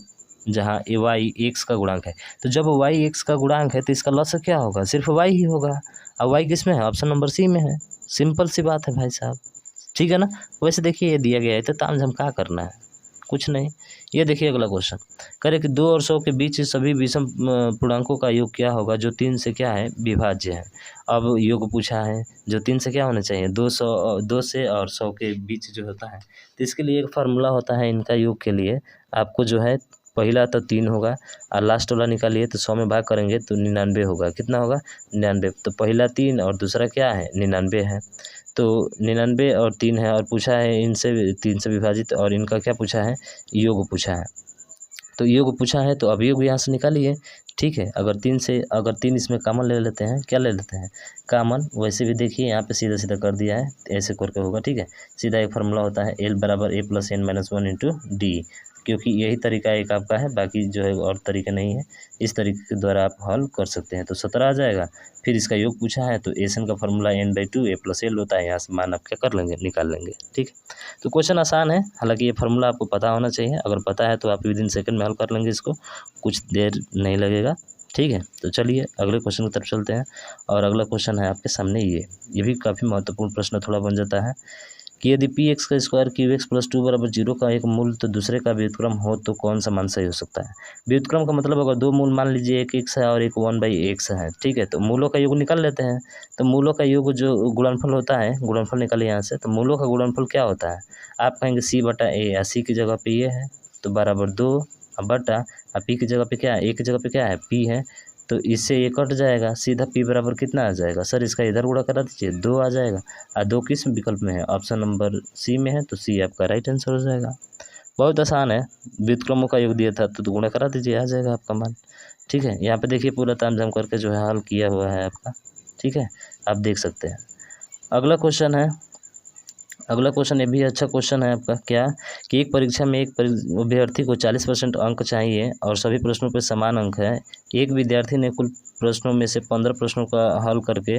जहाँ y x का गुणांक है। तो जब y x का गुणांक है तो इसका लसप क्या होगा, सिर्फ y ही होगा। अब y किस में है, ऑप्शन नंबर सी में है। सिंपल सी बात है भाई साहब, ठीक है ना। वैसे देखिए ये दिया गया है तो तामझाम क्या करना है, कुछ नहीं। ये देखिए अगला क्वेश्चन करे कि 2 और 100 के बीच सभी विषम पूर्णांकों का योग क्या होगा जो 3 से क्या है, विभाज्य है। अब योग पूछा है जो 3 से क्या होना चाहिए, 2 से और 100 के बीच जो होता है। तो इसके लिए एक फार्मूला होता है इनका योग के लिए। आपको जो है पहला तो 3 होगा और लास्ट वाला निकालिए तो 100 में भाग करेंगे तो 99 होगा। कितना होगा, 99। तो पहला 3 और दूसरा क्या है, 99 है। तो 99 और 3 है, और पूछा है इनसे 3 से विभाजित, और इनका क्या पूछा है, योग पूछा है। तो योग पूछा है तो अवयव यहाँ से निकालिए, ठीक है। अगर 3 इसमें कॉमन ले लेते हैं, क्या ले लेते हैं, कॉमन। वैसे भी देखिए यहाँ पे सीधा सीधा कर दिया है, ऐसे करके होगा, ठीक है। सीधा एक फार्मूला होता है L बराबर A + n - 1 × D, क्योंकि यही तरीका एक आपका है, बाकी जो है और तरीका नहीं है। इस तरीके के द्वारा आप हल कर सकते हैं। तो 17 आ जाएगा। फिर इसका योग पूछा है तो एसन का फार्मूला n/2 A + L होता है। यहाँ से मान आप क्या कर लेंगे, निकाल लेंगे, ठीक है। तो क्वेश्चन आसान है, हालांकि ये फार्मूला आपको पता होना चाहिए। अगर पता है तो आप विदिन सेकंड में हल कर लेंगे इसको, कुछ देर नहीं लगेगा, ठीक है। तो चलिए अगले क्वेश्चन की तरफ चलते हैं। और अगला क्वेश्चन है आपके सामने ये भी काफ़ी महत्वपूर्ण प्रश्न थोड़ा बन जाता है कि यदि px का स्क्वायर qx + 2 = 0 का एक मूल तो दूसरे का व्युत्क्रम हो तो कौन सा मान सही हो सकता है। व्युत्क्रम का मतलब अगर 2 मूल मान लीजिए, एक x है और एक 1/x है, ठीक है। तो मूलों का योग निकाल लेते हैं। तो मूलों का योग जो गुणनफल होता है, गुणनफल निकालिए यहाँ से। तो मूलों का गुणनफल क्या होता है, आप कहेंगे c/a, या c की जगह पे ये है तो बराबर 2 बटा, p की जगह पे क्या है, a की जगह पे क्या है, p है, तो इससे ये कट जाएगा, सीधा p बराबर कितना आ जाएगा सर, इसका इधर गुणा करा दीजिए, 2 आ जाएगा। और 2 किस विकल्प में है, ऑप्शन नंबर सी में है, तो सी आपका राइट आंसर हो जाएगा। बहुत आसान है, व्युत्क्रमों का योग दिया था तो गुणा करा दीजिए, आ जाएगा आपका मान। ठीक है, यहाँ पे देखिए पूरा तामझाम करके जो है हल किया हुआ है आपका। ठीक है, आप देख सकते हैं। अगला क्वेश्चन है, अगला क्वेश्चन ये भी अच्छा क्वेश्चन है आपका, क्या कि एक परीक्षा में एक अभ्यर्थी को 40% अंक चाहिए और सभी प्रश्नों पे समान अंक है। एक विद्यार्थी ने कुल प्रश्नों में से 15 प्रश्नों का हल करके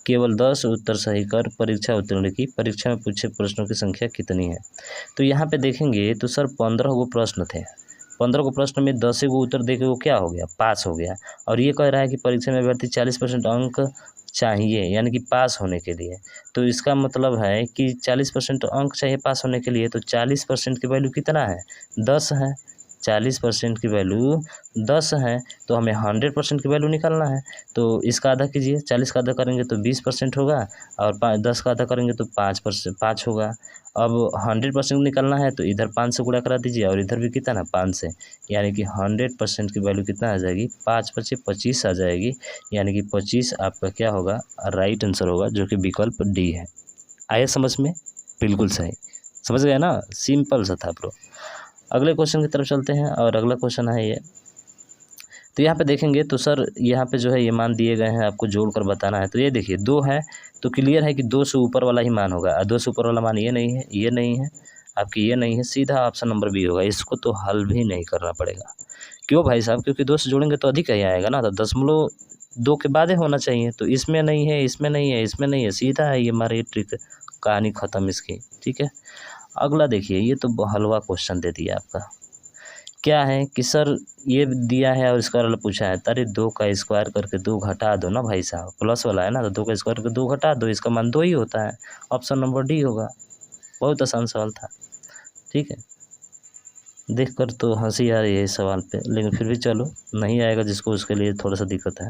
केवल 10 उत्तर सही कर परीक्षा उत्तीर्ण की। परीक्षा में पूछे प्रश्नों की संख्या कितनी है। तो यहाँ पे देखेंगे तो सर 15 गो प्रश्न थे, 15 को प्रश्न में 10 गो उत्तर दे के वो क्या हो गया, पास हो गया। और ये कह रहा है कि परीक्षा में अभ्यर्थी 40% अंक चाहिए, यानी कि पास होने के लिए। तो इसका मतलब है कि 40% अंक चाहिए पास होने के लिए, तो 40% की वैल्यू कितना है, 10 है। 40% की वैल्यू 10 है, तो हमें 100% की वैल्यू निकालना है। तो इसका आधा कीजिए, 40 का आधा करेंगे तो 20% होगा, और 10 का आधा करेंगे तो 5 होगा। अब 100% निकालना है तो इधर 5 से गुणा करा दीजिए, और इधर भी कितना 5 से, यानी कि 100% की वैल्यू कितना आ जाएगी, 5 × 5 = 25 आ जाएगी। यानी कि 25 आपका क्या होगा, राइट आंसर होगा, जो कि विकल्प डी है। आया समझ में, बिल्कुल सही, समझ गए ना, सिंपल सा था ब्रो। अगले क्वेश्चन की तरफ चलते हैं, और अगला क्वेश्चन है ये। तो यहाँ पे देखेंगे तो सर यहाँ पे जो है ये मान दिए गए हैं, आपको जोड़कर बताना है। तो ये देखिए 2 है, तो क्लियर है कि 2 से ऊपर वाला ही मान होगा, और 2 से ऊपर वाला मान ये नहीं है, ये नहीं है आपकी, ये नहीं है, सीधा ऑप्शन नंबर बी होगा। इसको तो हल भी नहीं करना पड़ेगा। क्यों भाई साहब, क्योंकि 2 से जोड़ेंगे तो अधिक ही आएगा ना, तो 0.2 के बाद ही होना चाहिए। तो इसमें नहीं है, इसमें नहीं है, इसमें नहीं है, सीधा है ये हमारी ट्रिक, कहानी ख़त्म इसकी। ठीक है, अगला देखिए, ये तो हलवा क्वेश्चन दे दिया आपका। क्या है कि सर ये दिया है और इसका वाला पूछा है, अरे 2 का स्क्वायर करके 2 घटा दो ना भाई साहब, प्लस वाला है ना, तो 2 का स्क्वायर करके 2 घटा दो, इसका मान 2 ही होता है। ऑप्शन नंबर डी होगा। बहुत आसान सवाल था। ठीक है, देखकर तो हंसी आ रही है इस सवाल पे, लेकिन फिर भी चलो, नहीं आएगा जिसको उसके लिए थोड़ा सा दिक्कत है।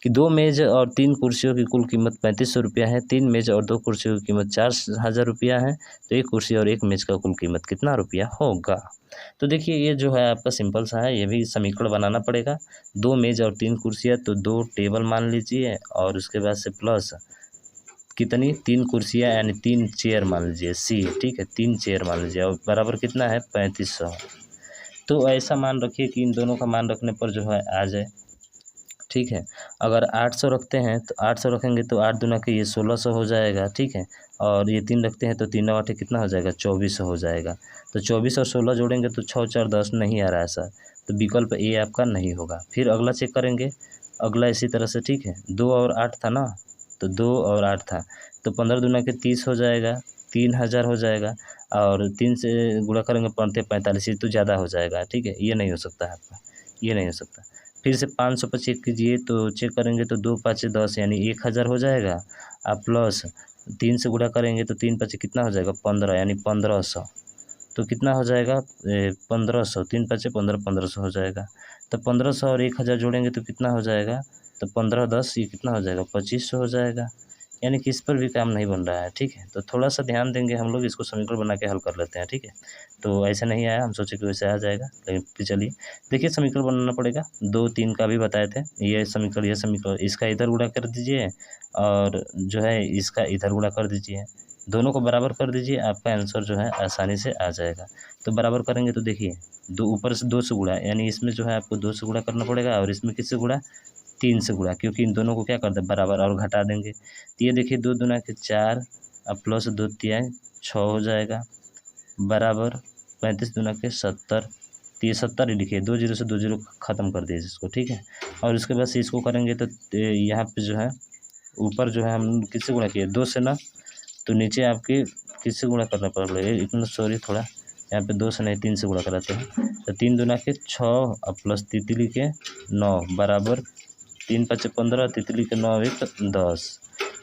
कि 2 मेज और 3 कुर्सियों की कुल कीमत 3500 रुपया है। 3 मेज और 2 कुर्सियों की कीमत 4000 रुपया है। तो 1 कुर्सी और 1 मेज का कुल कीमत कितना रुपया होगा। तो देखिए ये जो है आपका सिंपल सा है, ये भी समीकरण बनाना पड़ेगा। 2 मेज और 3 कुर्सियाँ, तो 2 टेबल मान लीजिए, और उसके बाद से प्लस कितनी, 3 कुर्सियाँ यानी 3 चेयर मान लीजिए, सी। ठीक है, 3 चेयर मान लीजिए, और बराबर कितना है 3500। तो ऐसा मान रखिए कि इन दोनों का मान रखने पर जो है आ जाए। ठीक है, अगर 800 रखते हैं तो 800 रखेंगे तो 8 दूना के ये 1600 हो जाएगा। ठीक है, और ये 3 रखते हैं तो 3 9 8 कितना हो जाएगा, 2400 हो जाएगा। तो 24 और 16 जोड़ेंगे तो 6 4 10 नहीं आ रहा है सर, तो विकल्प ए आपका नहीं होगा। फिर अगला चेक करेंगे, अगला इसी तरह से। ठीक है, 2 और 8 था ना, तो 2 और 8 था, तो 15 दूना के 30 हो जाएगा, 3000 हो जाएगा, और 3 से गुणा करेंगे 45, ये तो ज़्यादा हो जाएगा। ठीक है, ये नहीं हो सकता है आपका, ये नहीं हो सकता। फिर से 500 पर चेक कीजिए, तो चेक करेंगे तो 2 5 10 यानी 1000 हो जाएगा, और प्लस 3 से गुणा करेंगे तो 3 5 कितना हो जाएगा, 15 यानी 1500। तो कितना हो जाएगा 1500, 3 5 15, 1500 हो जाएगा। तो 1500 और 1000 जोड़ेंगे तो कितना हो जाएगा, तो 15 10 ये कितना हो जाएगा, 2500 हो जाएगा। यानी कि इस पर भी काम नहीं बन रहा है। ठीक है, तो थोड़ा सा ध्यान देंगे हम लोग, इसको समीकरण बना के हल कर लेते हैं। ठीक है, तो ऐसा नहीं आया, हम सोचे कि वैसे आ जाएगा, लेकिन फिर चलिए देखिए समीकरण बनाना पड़ेगा। 2 3 का भी बताए थे, ये समीकरण इसका इधर गुणा कर दीजिए, और जो है इसका इधर गुणा कर दीजिए, दोनों को बराबर कर दीजिए, आपका आंसर जो है आसानी से आ जाएगा। तो बराबर करेंगे तो देखिए 2 ऊपर से 2 से गुणा, यानी इसमें जो है आपको 2 से गुणा करना पड़ेगा, और इसमें किससे गुणा, 3 से गुणा, क्योंकि इन दोनों को क्या कर दे बराबर, और घटा देंगे। तो ये देखिए 2 दूना के 4, अब प्लस 2 तिहाई 6 हो जाएगा, बराबर 35 दूना के 70। तो ये 70 ही लिखिए, 2 0 से 2 0 ख़त्म कर दीजिए इसको। ठीक है, और उसके बाद से इसको करेंगे तो यहाँ पे जो है ऊपर जो है हम किससे गुणा किए, 2 से ना, तो नीचे आपके किससे गुणा करना पड़ेगा, इतना सॉरी थोड़ा यहाँ पे 2 से नहीं 3 से गुणा कराते हैं। तो 3 दूना के 6 और प्लस तितली के 9, बराबर 3 5 15, तितली के 9 1 10,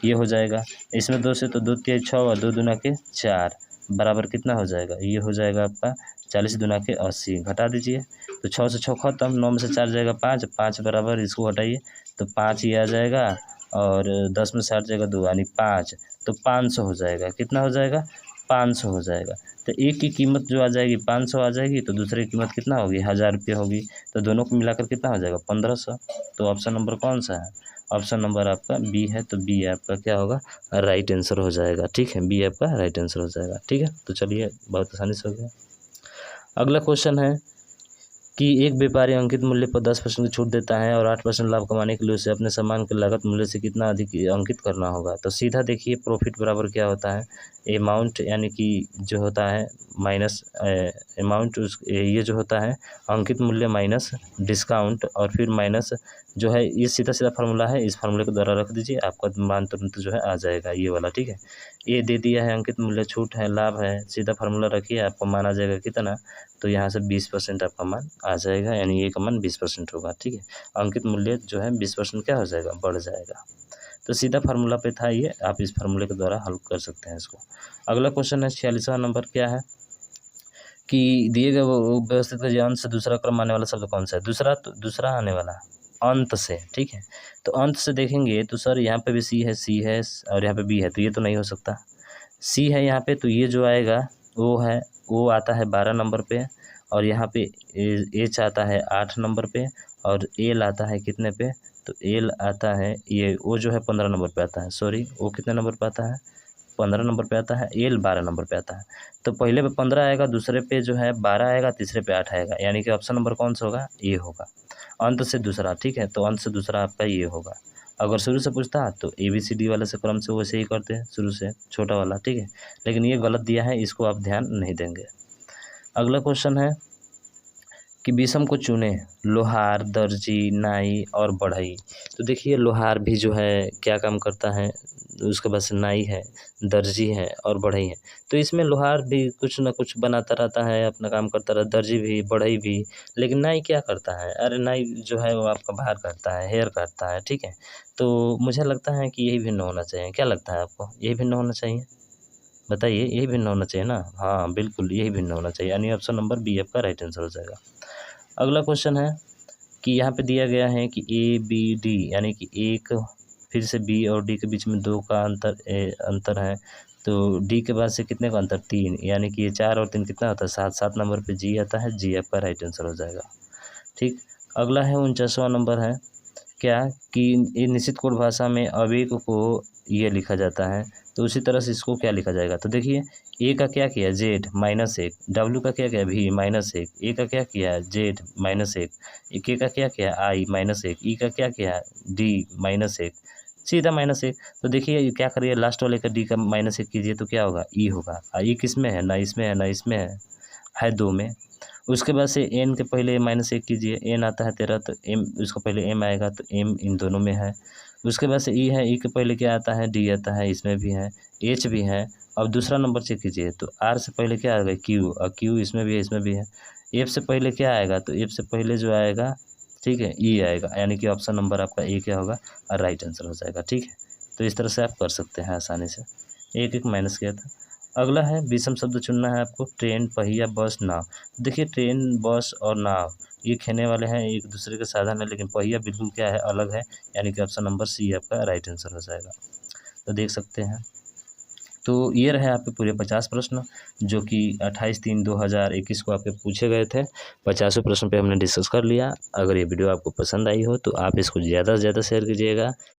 ये हो जाएगा। इसमें 2 से तो 2 3 6 और 2 दूना के 4, बराबर कितना हो जाएगा, ये हो जाएगा आपका 40 दूना के 80, घटा दीजिए। तो 6 से 6 खत्म, 9 में से 4 जाएगा 5, 5 बराबर इसको हटाइए तो 5 ही आ जाएगा, और 10 में से 8 जाएगा 2 यानी 5, तो 500 हो जाएगा। कितना हो जाएगा, 500 हो जाएगा। तो एक की कीमत जो आ जाएगी 500 आ जाएगी, तो दूसरे की कीमत कितना होगी 1000 रुपये होगी, तो दोनों को मिलाकर कितना हो जाएगा 1500। तो ऑप्शन नंबर कौन सा है? ऑप्शन नंबर आपका बी है, तो बी आपका क्या होगा राइट आंसर हो जाएगा। ठीक है, बी आपका राइट आंसर हो जाएगा। ठीक है, तो चलिए बहुत आसानी से हो गया। अगला क्वेश्चन है कि एक व्यापारी अंकित मूल्य पर 10% की छूट देता है और 8% लाभ कमाने के लिए उसे अपने सामान के लागत मूल्य से कितना अधिक अंकित करना होगा। तो सीधा देखिए प्रॉफिट बराबर क्या होता है, अमाउंट यानी कि जो होता है माइनस अमाउंट, ये जो होता है अंकित मूल्य माइनस डिस्काउंट और फिर माइनस जो है, ये सीधा सीधा फार्मूला है, इस फार्मूले के द्वारा रख दीजिए, आपका मान तुरंत जो है आ जाएगा ये वाला। ठीक है, ये दे दिया है अंकित मूल्य, छूट है, लाभ है, सीधा फार्मूला रखिए, आपको मान आ जाएगा कितना, तो यहाँ से 20% आपका मान आ जाएगा, यानी ये का मान 20% होगा। ठीक है, अंकित मूल्य जो है 20% क्या हो जाएगा बढ़ जाएगा। तो सीधा फार्मूला पे था ये, आप इस फार्मूले के द्वारा हल कर सकते हैं इसको। अगला क्वेश्चन है 46वां नंबर, क्या है कि दिए गए व्यवस्थित अंत से दूसरा क्रम आने वाला शब्द कौन सा है? दूसरा आने वाला अंत से। ठीक है, तो अंत से देखेंगे तो सर यहाँ पे भी सी है और यहाँ पे बी है, तो ये तो नहीं हो सकता। सी है यहाँ पे, तो ये जो आएगा वो आता है 12 नंबर पे, और यहाँ पे एच आता है 8 नंबर पे, और एल आता है कितने पे, तो एल आता है ये वो जो है 15 नंबर पे आता है, सॉरी वो कितने नंबर पे आता है 15 नंबर पे आता है, एल 12 नंबर पे आता है। तो पहले पे 15 आएगा, दूसरे पे जो है 12 आएगा, तीसरे पे 8 आएगा, यानी कि ऑप्शन नंबर कौन सा होगा, ये होगा अंत से दूसरा। ठीक है, तो अंत से दूसरा आपका ये होगा। अगर शुरू से पूछता तो ABCD वाले से क्रम से वैसे ही करते हैं शुरू से छोटा वाला। ठीक है, लेकिन ये गलत दिया है, इसको आप ध्यान नहीं देंगे। अगला क्वेश्चन है कि विषम को चुने, लोहार, दर्जी, नाई और बढ़ई। तो देखिए लोहार भी जो है क्या काम करता है, उसके बाद से नाई है, दर्जी है और बढ़ई है। तो इसमें लोहार भी कुछ ना कुछ बनाता रहता है, अपना काम करता रहता, दर्जी भी, बढ़ई भी, लेकिन नाई क्या करता है, अरे नाई जो है वो आपका बाहर काटता है, हेयर काटता है। ठीक है, तो मुझे लगता है कि यही भिन्न होना चाहिए। क्या लगता है आपको, यही भिन्न होना चाहिए? बताइए, यही भिन्न होना चाहिए ना? हाँ बिल्कुल यही भिन्न होना चाहिए, यानी ऑप्शन नंबर बी आपका राइट आंसर हो जाएगा। अगला क्वेश्चन है कि यहाँ पे दिया गया है कि ABD यानी कि एक, फिर से B और D के बीच में 2 का अंतर है, तो D के बाद से कितने का अंतर 3, यानी कि ये 4 और 3 कितना होता है 7, 7 नंबर पे G आता है, G आपका राइट आंसर हो जाएगा। ठीक, अगला है 49वां नंबर है, क्या कि ये निश्चित कोड भाषा में अवेक को ये लिखा जाता है, तो उसी तरह से इसको क्या लिखा जाएगा। तो देखिए ए का क्या किया Z -1, W का क्या किया V -1, ए का क्या किया Z -1, के का क्या किया I -1, ई का क्या किया D -1, सीधा -1। तो देखिए क्या करिए लास्ट वाले का D का -1 कीजिए तो क्या होगा ई होगा, ई किस में है, ना इसमें है ना इसमें है 2 में। उसके बाद से एन के पहले -1 कीजिए, एन आता है 13, तो एम उसका पहले एम आएगा, तो एम इन दोनों में है। उसके बाद से ई है, ई के पहले क्या आता है डी आता है, इसमें भी है, एच भी है। अब दूसरा नंबर चेक कीजिए, तो आर से पहले क्या आएगा क्यू, और क्यू इसमें भी है इसमें भी है। एफ से पहले क्या आएगा, तो एफ से पहले जो आएगा ठीक है ई आएगा, यानी कि ऑप्शन नंबर आपका ए क्या होगा और राइट आंसर हो जाएगा। ठीक है, तो इस तरह से आप कर सकते हैं आसानी से, एक एक माइनस किया था। अगला है विषम शब्द चुनना है आपको, ट्रेन, पहिया, बस, नाव। देखिए ट्रेन, बस और नाव ये खेने वाले हैं, एक दूसरे के साधन है, लेकिन पहिया बिल्कुल क्या है अलग है, यानी कि ऑप्शन नंबर सी आपका राइट आंसर हो जाएगा। तो देख सकते हैं, तो ये रहे आपके पूरे 50 प्रश्न जो कि 28/3/2021 को आपके पूछे गए थे। 50 प्रश्न पे हमने डिस्कस कर लिया। अगर ये वीडियो आपको पसंद आई हो तो आप इसको ज़्यादा से ज़्यादा शेयर कीजिएगा।